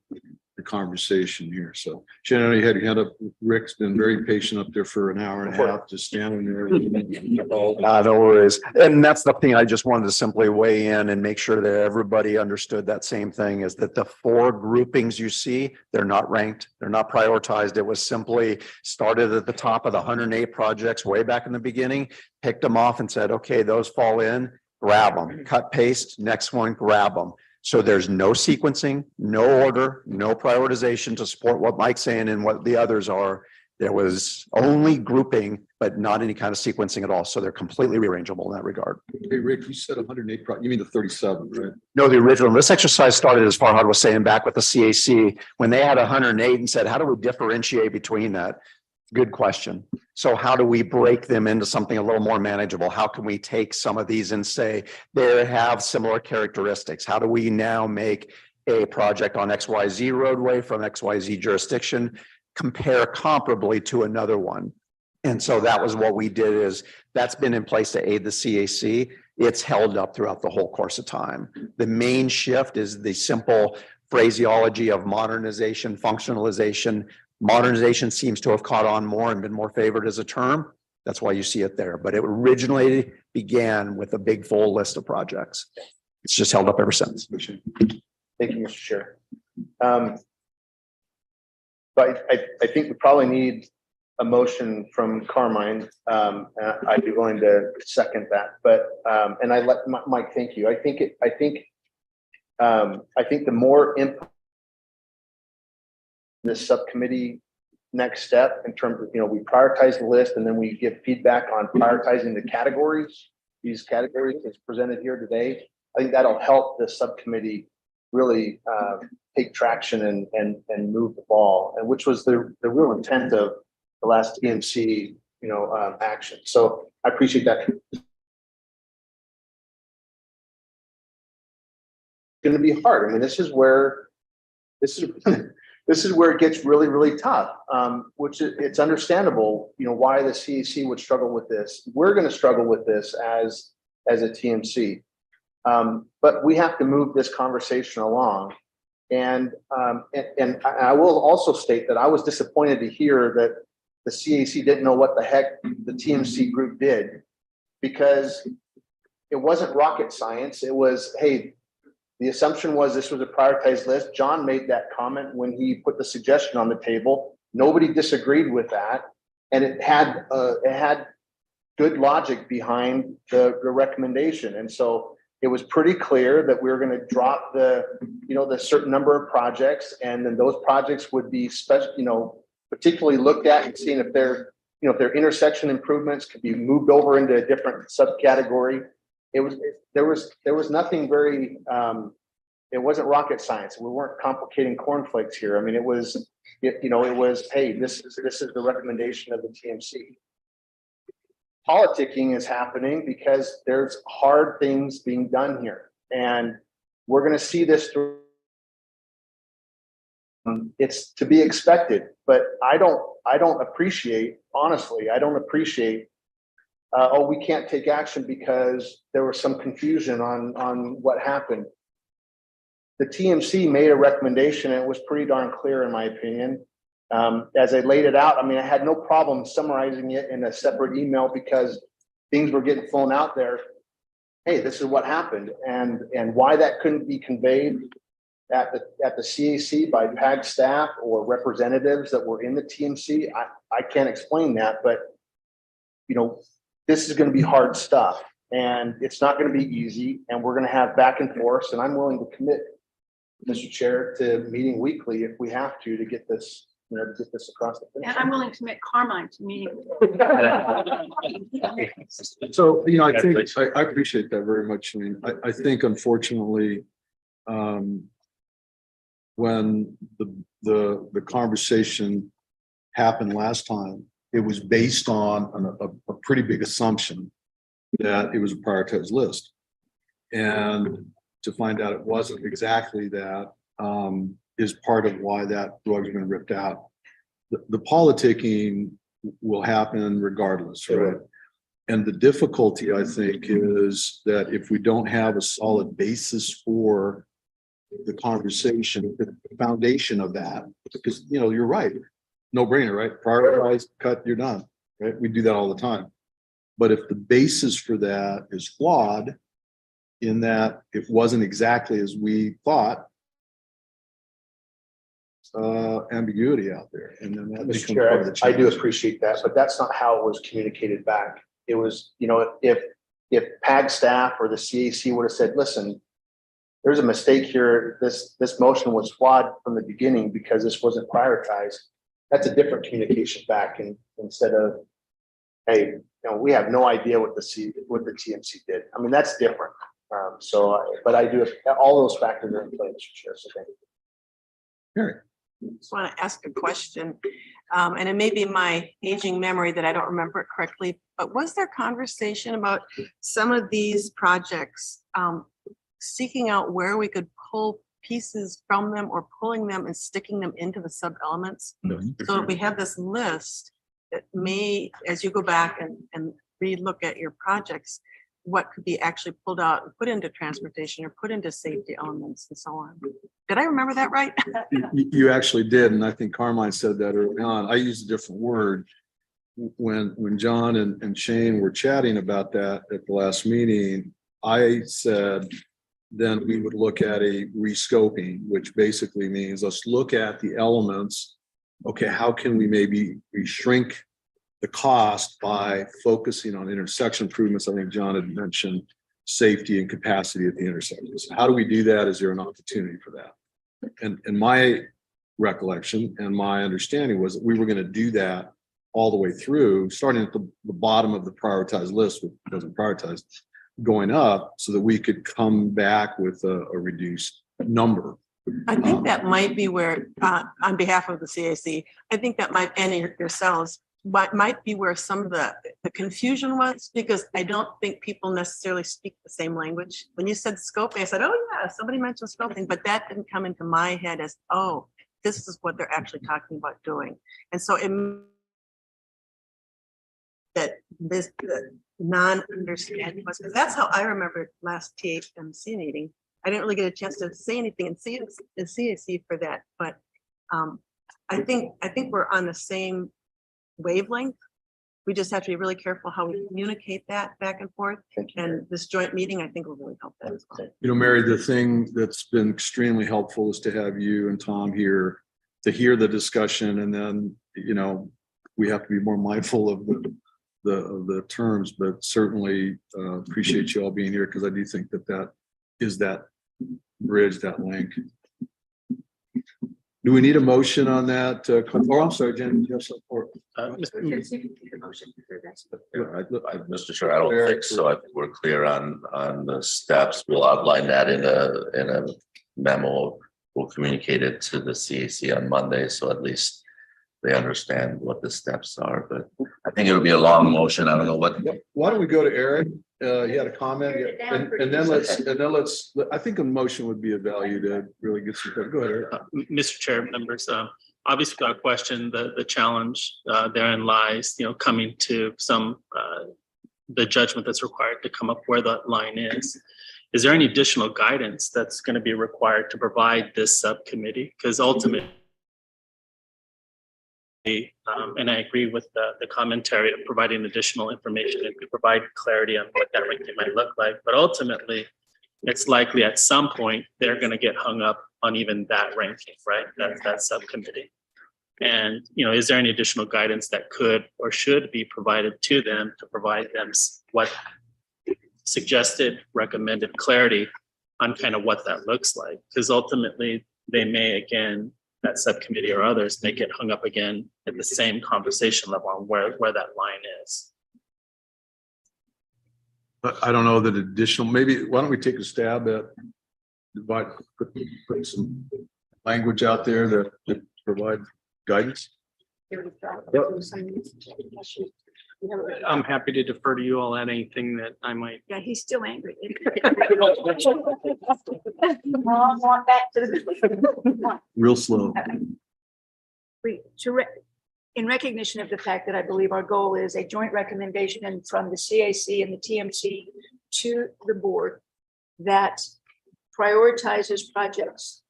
the conversation here. So Shannon, you had your hand up. Rick's been very patient up there for an hour and a half, just standing there. No worries. And that's the thing. I just wanted to simply weigh in and make sure that everybody understood that same thing, is that the 4 groupings you see, they're not ranked, they're not prioritized. It was simply started at the top of the 108 projects way back in the beginning, picked them off and said, okay, those fall in, grab them, cut, paste, next one, grab them. So there's no sequencing, no order, no prioritization to support what Mike's saying and what the others are. There was only grouping, but not any kind of sequencing at all. So they're completely rearrangeable in that regard. Hey, Rick, you said 108, you mean the 37, right? No, the original. This exercise started, as Farhad was saying, back with the CAC, when they had 108 and said, how do we differentiate between that? Good question. So how do we break them into something a little more manageable? How can we take some of these and say they have similar characteristics? How do we now make a project on XYZ roadway from XYZ jurisdiction compare comparably to another one? And so that was what we did, is that's been in place to aid the CAC. It's held up throughout the whole course of time. The main shift is the simple phraseology of modernization, functionalization. Modernization seems to have caught on more and been more favored as a term. That's why you see it there. But it originally began with a big full list of projects. It's just held up ever since. Thank you, Mr. Chair. But I think we probably need a motion from Carmine. I'd be willing to second that. But and I let Mike, thank you. I think the more input this subcommittee next step in terms of, we prioritize the list and then we give feedback on prioritizing the categories, these categories as presented here today. I think that'll help the subcommittee really take traction and move the ball, and which was the real intent of the last TMC, action. So I appreciate that. It's going to be hard. I mean, this is where it gets really, really tough, which it's understandable, why the CAC would struggle with this. We're going to struggle with this as a TMC. But we have to move this conversation along. And I will also state that I was disappointed to hear that the CAC didn't know what the heck the TMC group did, because it wasn't rocket science. It was, hey, the assumption was this was a prioritized list. John made that comment when he put the suggestion on the table. Nobody disagreed with that. And it had good logic behind the recommendation. And so it was pretty clear that we were going to drop the certain number of projects, and then those projects would be particularly looked at and seeing if their intersection improvements could be moved over into a different subcategory. There was nothing very, it wasn't rocket science. We weren't complicating cornflakes here. I mean, it was, hey, this is the recommendation of the TMC. Politicking is happening because there's hard things being done here, and we're going to see this through. It's to be expected, but I don't appreciate, honestly, we can't take action because there was some confusion on what happened. The TMC made a recommendation, and it was pretty darn clear in my opinion. As I laid it out, I mean, I had no problem summarizing it in a separate email because things were getting flown out there. Hey, this is what happened, and why that couldn't be conveyed at the CAC by PAG staff or representatives that were in the TMC. I can't explain that, but this is going to be hard stuff. And it's not going to be easy, and we're going to have back and forth, and I'm willing to commit, Mr. Chair, to meeting weekly if we have to get this, to get this across the finish And I'm willing to commit Carmine to meeting. So, I think, I appreciate that very much. I mean, I think unfortunately, when the conversation happened last time, it was based on a pretty big assumption that it was a prioritized list. And to find out it wasn't exactly that, is part of why that rug's been ripped out. The politicking will happen regardless, right? And the difficulty, I think, is that if we don't have a solid basis for the conversation, the foundation of that, because, you're right, no brainer, right? Prioritize, cut, you're done, right? We do that all the time. But if the basis for that is flawed, in that it wasn't exactly as we thought, ambiguity out there, and then that Mr. becomes part of Chair, the I do challenge. appreciate that, but that's not how it was communicated back. It was, if PAG staff or the CAC would have said, listen, there's a mistake here. This motion was flawed from the beginning because this wasn't prioritized. That's a different communication back, and instead of, hey, we have no idea what the TMC did. I mean, that's different. But I do, all those factors are in play, Mr. Chair. So thank you. Mary. Just want to ask a question, and it may be my aging memory that I don't remember it correctly, but was there conversation about some of these projects seeking out where we could pull pieces from them or pulling them and sticking them into the sub elements? So if we have this list that may, as you go back and re-look at your projects, what could be actually pulled out and put into transportation or put into safety elements and so on. Did I remember that right? You actually did, and I think Carmine said that early on. I used a different word. When John and Shane were chatting about that at the last meeting, I said, then we would look at a rescoping, which basically means let's look at the elements. Okay, how can we maybe shrink the cost by focusing on intersection improvements? I think John had mentioned safety and capacity at the intersections. How do we do that? Is there an opportunity for that? And my recollection and my understanding was that we were going to do that all the way through, starting at the bottom of the prioritized list, which wasn't prioritized, going up so that we could come back with a reduced number. I think that might be where, on behalf of the CAC, I think that might, and yourselves, might be where some of the confusion was, because I don't think people necessarily speak the same language. When you said scoping, I said, oh yeah, somebody mentioned scoping, but that didn't come into my head as, oh, this is what they're actually talking about doing. And so that this non-understanding was, because that's how I remember last THMC meeting. I didn't really get a chance to say anything in CAC for that, but I think we're on the same wavelength. We just have to be really careful how we communicate that back and forth. And this joint meeting, I think, will really help that as well. Mary, the thing that's been extremely helpful is to have you and Tom here to hear the discussion, and then we have to be more mindful of the terms, but certainly appreciate you all being here, because I do think that is that bridge, that link. Do we need a motion on that? Or I'm sorry, Jen, you have support. Mr. Chair, I don't think so. I think we're clear on the steps. We'll outline that in a memo. We'll communicate it to the CAC on Monday, so at least they understand what the steps are. But I think it'll be a long motion. I don't know what. Why don't we go to Eric? He had a comment, and then let's. I think a motion would be of value to really get some. Go ahead, Eric. Mr. Chair, members, obviously got a question. The challenge therein lies, coming to some the judgment that's required to come up where that line is. Is there any additional guidance that's going to be required to provide this subcommittee? Because ultimately, and I agree with the commentary of providing additional information and could provide clarity on what that ranking might look like. But ultimately, it's likely at some point they're going to get hung up on even that ranking, right? That subcommittee. And is there any additional guidance that could or should be provided to them to provide them what suggested, recommended clarity on kind of what that looks like. Because ultimately, they may, again, that subcommittee or others may get hung up again at the same conversation level on where that line is. But I don't know that additional, maybe, why don't we take a stab at put some language out there that provide guidance? I'm happy to defer to you all at anything that I might. Yeah, he's still angry. Want back to the. Real slow. In recognition of the fact that I believe our goal is a joint recommendation from the CAC and the TMC to the board that prioritizes projects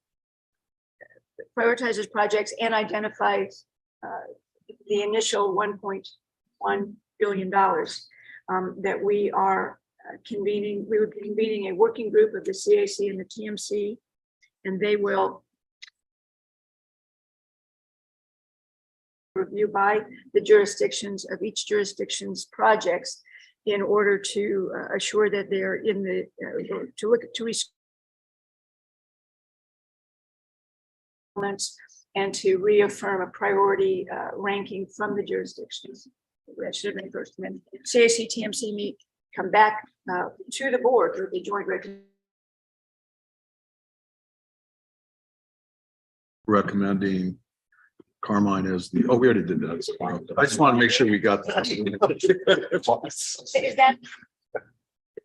and identifies the initial $1.1 billion that we are convening. We would be convening a working group of the CAC and the TMC, and they will review by the jurisdictions of each jurisdiction's projects in order to assure that they're in the to look to and to reaffirm a priority ranking from the jurisdictions. That should have been first. And then CAC, TMC meet, come back to the board with the joint recommending Carmine as the, we already did that. So I just want to make sure we got that. Is that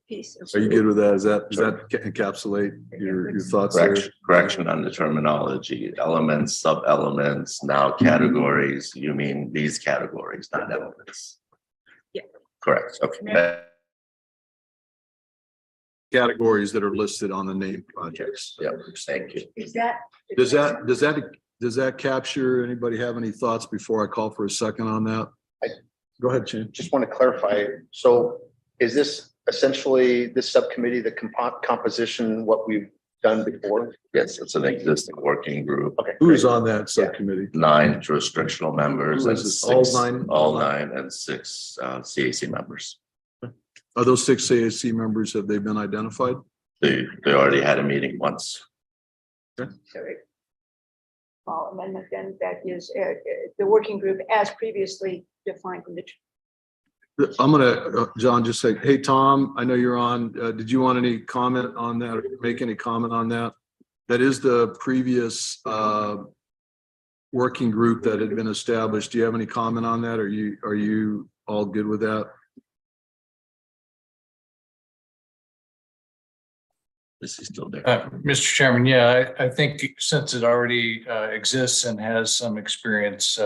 piece? Are you good with that? Does that encapsulate your thoughts there? Correction on the terminology, elements, sub-elements, now categories. You mean these categories, not elements? Yeah. Correct. Okay. Categories that are listed on the named projects. Yeah, thank you. Is that? Does that capture, anybody have any thoughts before I call for a second on that? Go ahead, Shane. Just want to clarify. So is this essentially this subcommittee, the composition, what we've done before? Yes, it's an existing working group. Okay. Who's on that subcommittee? 9 jurisdictional members Who and is it? All 9 and 6 CAC members. Are those 6 CAC members, have they been identified? They already had a meeting once. Small amendment, then that is the working group as previously defined from the. I'm gonna, John, just say, hey, Tom, I know you're on. Did you want any comment on that or make any comment on that? That is the previous working group that had been established. Do you have any comment on that? Are you all good with that? This is still there. Mr. Chairman, yeah, I think since it already exists and has some experience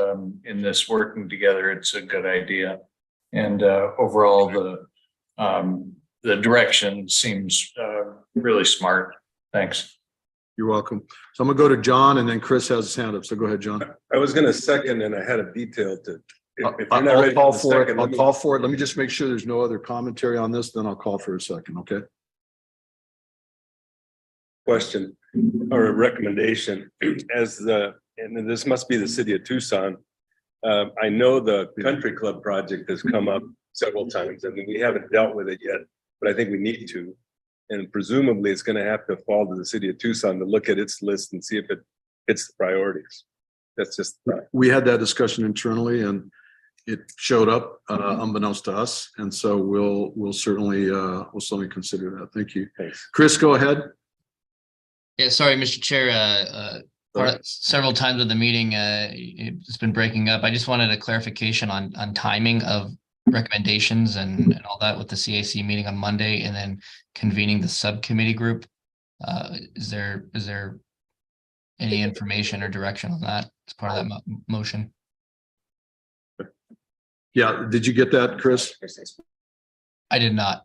in this working together, it's a good idea. And overall, the direction seems really smart. Thanks. You're welcome. So I'm gonna go to John and then Chris has his hand up. So go ahead, John. I was going to second and I had a detail to. if you're not I'll ready call the for it. second, I'll let me- call for it. Let me just make sure there's no other commentary on this, then I'll call for a second, okay? Question or a recommendation as and this must be the city of Tucson. I know the country club project has come up several times. I mean, we haven't dealt with it yet, but I think we need to. And presumably it's going to have to fall to the city of Tucson to look at its list and see if it hits the priorities. That's just. We had that discussion internally and it showed up unbeknownst to us. And so we'll certainly consider that. Thank you. Thanks. Chris, go ahead. Yeah, sorry, Mr. Chair, several times of the meeting, it's been breaking up. I just wanted a clarification on timing of recommendations and all that with the CAC meeting on Monday and then convening the subcommittee group. Is there any information or direction on that as part of that motion? Yeah, did you get that, Chris? I did not.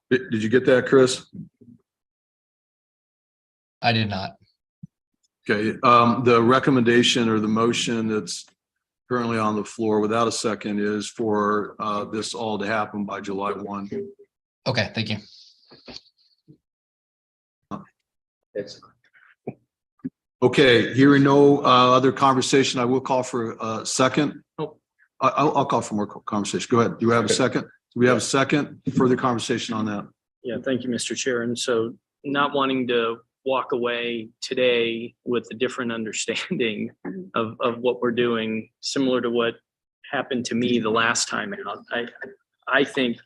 Did you get that, Chris? I did not. Okay, the recommendation or the motion that's currently on the floor without a second is for this all to happen by July 1. Okay, thank you. Okay, hearing no other conversation, I will call for a second. I'll call for more conversation. Go ahead. Do you have a second? we have a second further conversation on that? Yeah, thank you, Mr. Chair. And so not wanting to walk away today with a different understanding of what we're doing, similar to what happened to me the last time out. I think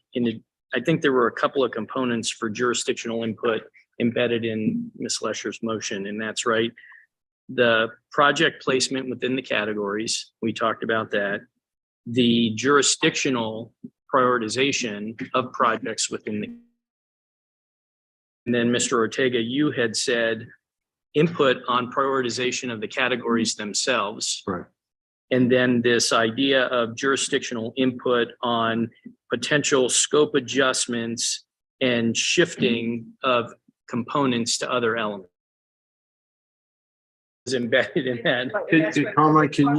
there were a couple of components for jurisdictional input embedded in Ms. Lesher's motion, and that's right. The project placement within the categories, we talked about that. The jurisdictional prioritization of projects within the. And then Mr. Ortega, you had said input on prioritization of the categories themselves. Right. And then this idea of jurisdictional input on potential scope adjustments and shifting of components to other elements is embedded in that. Carmine, can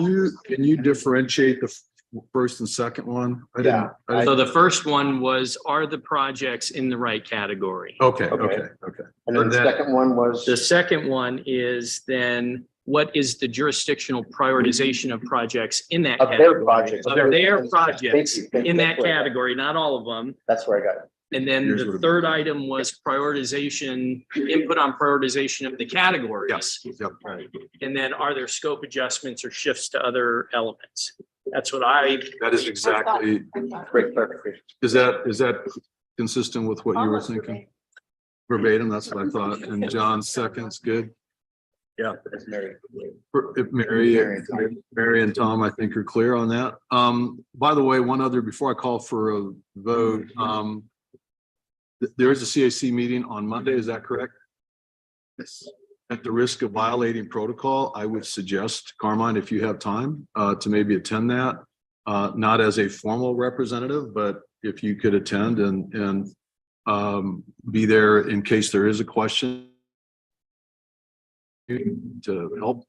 you differentiate the first and second one? I didn't. So the first one was, are the projects in the right category? Okay. And then the second one was. The second one is then what is the jurisdictional prioritization of projects in that Of their category? projects. Of their projects Thank you. in that That's where I got it. category, not all of them. That's where I got it. And then Here's the what- third item was prioritization, input on prioritization of the categories. Yep. And then are there scope adjustments or shifts to other elements? That's what That is exactly, Great clarification. is that consistent with what you were thinking? Verbatim, that's what I thought. And John seconds, good. Yeah. That's Mary. If Mary and Tom, I think are clear on that. By the way, one other, before I call for a vote, there is a CAC meeting on Monday, is that correct? Yes. At the risk of violating protocol, I would suggest, Carmine, if you have time, to maybe attend that. Not as a formal representative, but if you could attend and be there in case there is a question to help,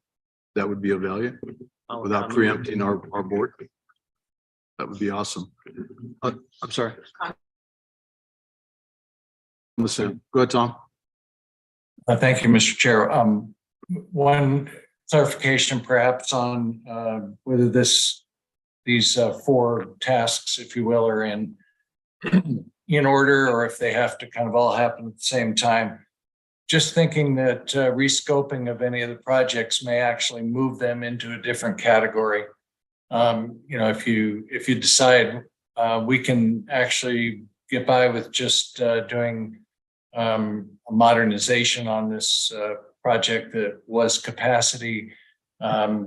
that would be of value without preempting our board. That would be awesome. I'm sorry. Listen, go ahead, Tom. Thank you, Mr. Chair. One clarification perhaps on whether these four tasks, if you will, are in order, or if they have to kind of all happen at the same time. Just thinking that rescoping of any of the projects may actually move them into a different category. If you decide we can actually get by with just doing a modernization on this project that was capacity, or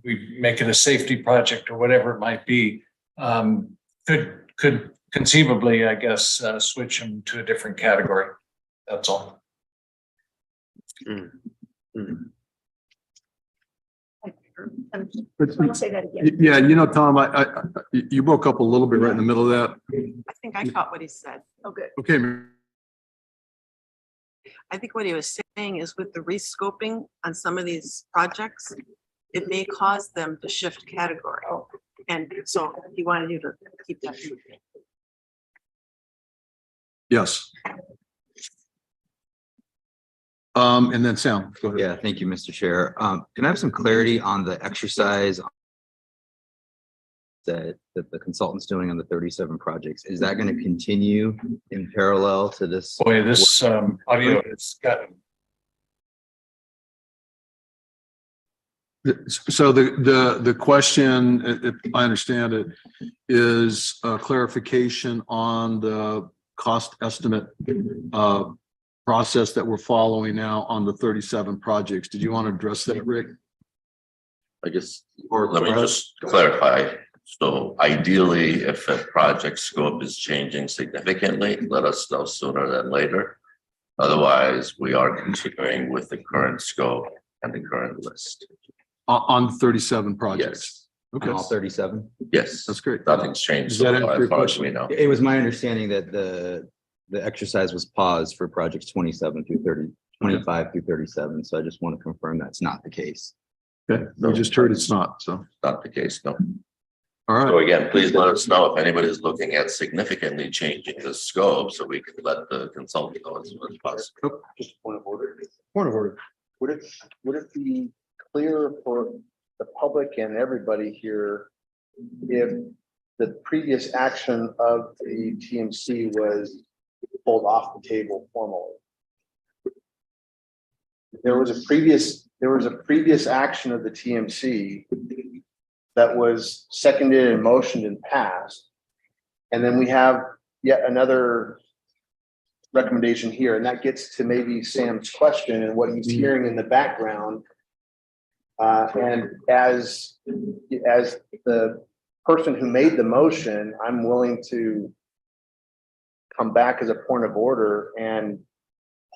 we make it a safety project or whatever it might be, could conceivably, I guess, switch them to a different category. That's all. I'll say that again. Yeah, Tom, you broke up a little bit right in the middle of that. I think I caught what he said. Oh, good. Okay, I think what he was saying is with the rescoping on some of these projects, it may cause them to shift category. And so he wanted you to keep that. yes. And then Sam, go ahead. Yeah, thank you, Mr. Chair. Can I have some clarity on the exercise that the consultant's doing on the 37 projects? Is that going to continue in parallel to this? Boy, this audio has gotten. So the question, if I understand it, is a clarification on the cost estimate process that we're following now on the 37 projects. Did you want to address that, Rick? I guess, Or let me just clarify. So ideally, if a project scope is changing significantly, let us know sooner than later. Otherwise, we are continuing with the current scope and the current list. On 37 projects? Yes, Okay, On all 37? yes, that's great. nothing's changed Does so that far, answer your as far as question? we know. It was my understanding that the exercise was paused for projects 27 through 30, 25 through 37. So I just want to confirm that's not the case. Okay, we just heard it's not, so, Not the case, no. all So right. again, please let us know if anybody's looking at significantly changing the scope, so we can let the consultant know as soon as possible. Just a point of order. Point of order. Would it be clear for the public and everybody here if the previous action of the TMC was pulled off the table formally. There was a previous action of the TMC that was seconded and motioned and passed. And then we have yet another recommendation here, and that gets to maybe Sam's question and what he's hearing in the background. And as the person who made the motion, I'm willing to come back as a point of order and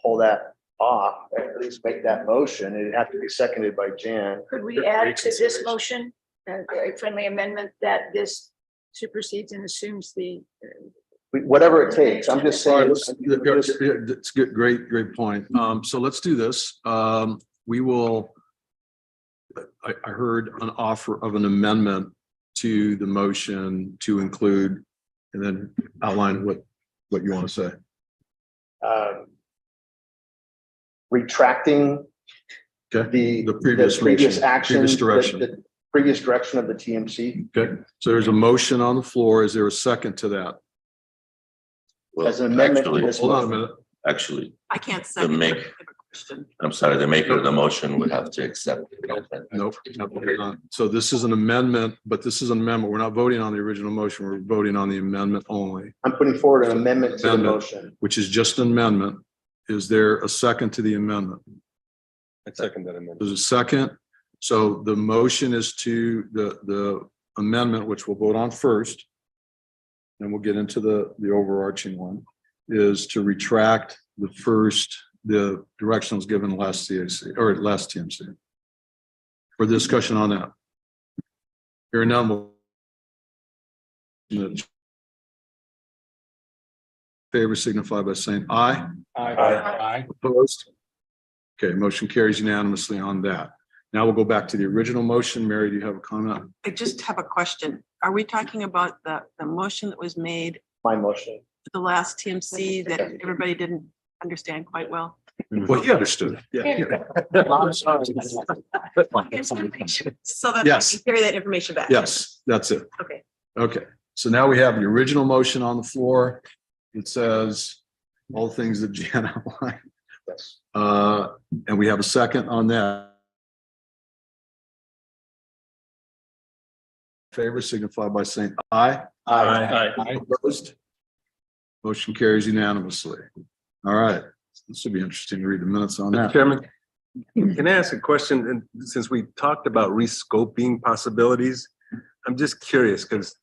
pull that off, at least make that motion. It'd have to be seconded by Jan. Could we add to this motion, a friendly amendment that this supersedes and assumes the Whatever it takes, I'm just saying. It's good, great point. So let's do this. We will, I heard an offer of an amendment to the motion to include, and then outline what you want to say. Retracting Okay. the previous previous motion, action, previous direction. the previous direction of the TMC. Okay. So there's a motion on the floor. Is there a second to that? Well, As an amendment to actually, this Hold on a motion. minute. actually, I can't the second. make, I have a question. I'm sorry, the maker of the motion would have to accept. Nope. So this is an amendment, but this is an amendment. We're not voting on the original motion. We're voting on the amendment only, I'm putting forward an amendment to the Amendment. motion. which is just an amendment. Is there a second to the amendment? I second that amendment. There's a second. So the motion is to the amendment, which we'll vote on first. And we'll get into the overarching one, is to retract the directions given last CAC or last TMC. For discussion on that. Here and now. Favor signify by saying aye. Aye. Opposed? Okay, motion carries unanimously on that. Now we'll go back to the original motion. Mary, do you have a comment? I just have a question. Are we talking about the motion that was made My motion. at the last TMC that everybody didn't understand quite well? Well, he understood. Yeah. So that I Yes. can carry that information back. Yes, that's it. Okay. Okay, so now we have the original motion on the floor. It says all the things that Jan outlined. Yes. And we have a second on that. Favor signify by saying aye. Aye. Opposed? Motion carries unanimously. All right, this will be interesting to read the minutes on Mr. that. Chairman, can I ask a question? And since we talked about rescoping possibilities, I'm just curious because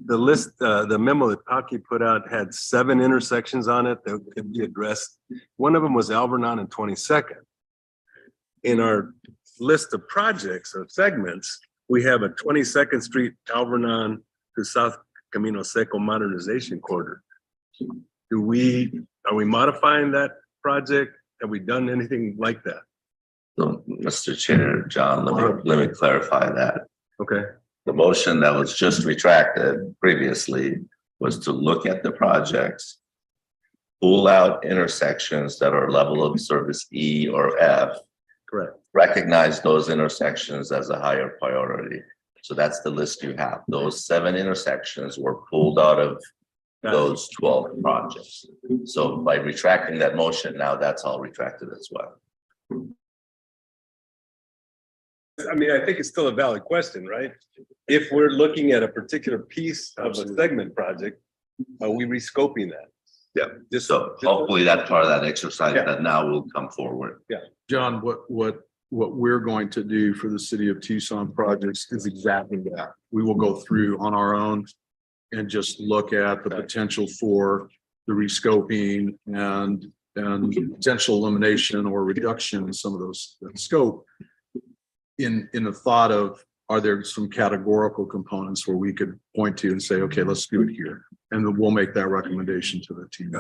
the list, the memo that Paki put out had 7 intersections on it that could be addressed. One of them was Alvernon and 22nd. In our list of projects or segments, we have a 22nd Street Alvernon to South Camino Seco modernization corridor. Are we modifying that project? Have we done anything like that? So, Mr. Chair, John, let me clarify that. Okay. The motion that was just retracted previously was to look at the projects, pull out intersections that are level of service E or F, Correct. recognize those intersections as a higher priority. So that's the list you have. Those 7 intersections were pulled out of those 12 projects. So by retracting that motion, now that's all retracted as well. I mean, I think it's still a valid question, right? If we're looking at a particular piece of a segment project, are we rescoping that? Yeah. So hopefully that's part of that exercise Yeah. that now will come forward. John, what we're going to do for the city of Tucson projects is exactly that. We will go through on our own and just look at the potential for the rescoping and potential elimination or reduction in some of those that scope in the thought of, are there some categorical components where we could point to and say, okay, let's do it here. And then we'll make that recommendation to the team.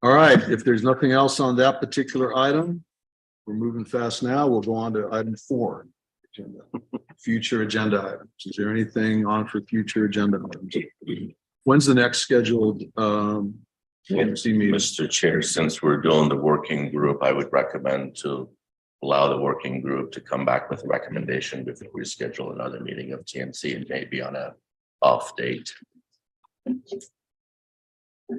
All right, if there's nothing else on that particular item, we're moving fast now. We'll go on to item 4. Future agenda items. Is there anything on for future agenda items? When's the next scheduled TMC meeting? Mr. Chair, since we're doing the working group, I would recommend to allow the working group to come back with a recommendation before we schedule another meeting of TMC and maybe on a off date.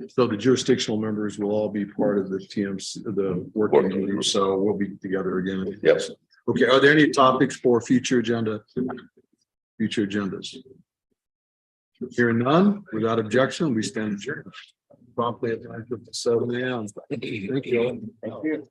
So the jurisdictional members will all be part of the TMC, the working group, so we'll be together again. Yes. Okay, are there any topics for future agenda? Future agendas? Hearing none, without objection, we stand adjourned. Promptly at 9:57 a.m. Thank you. Thank you.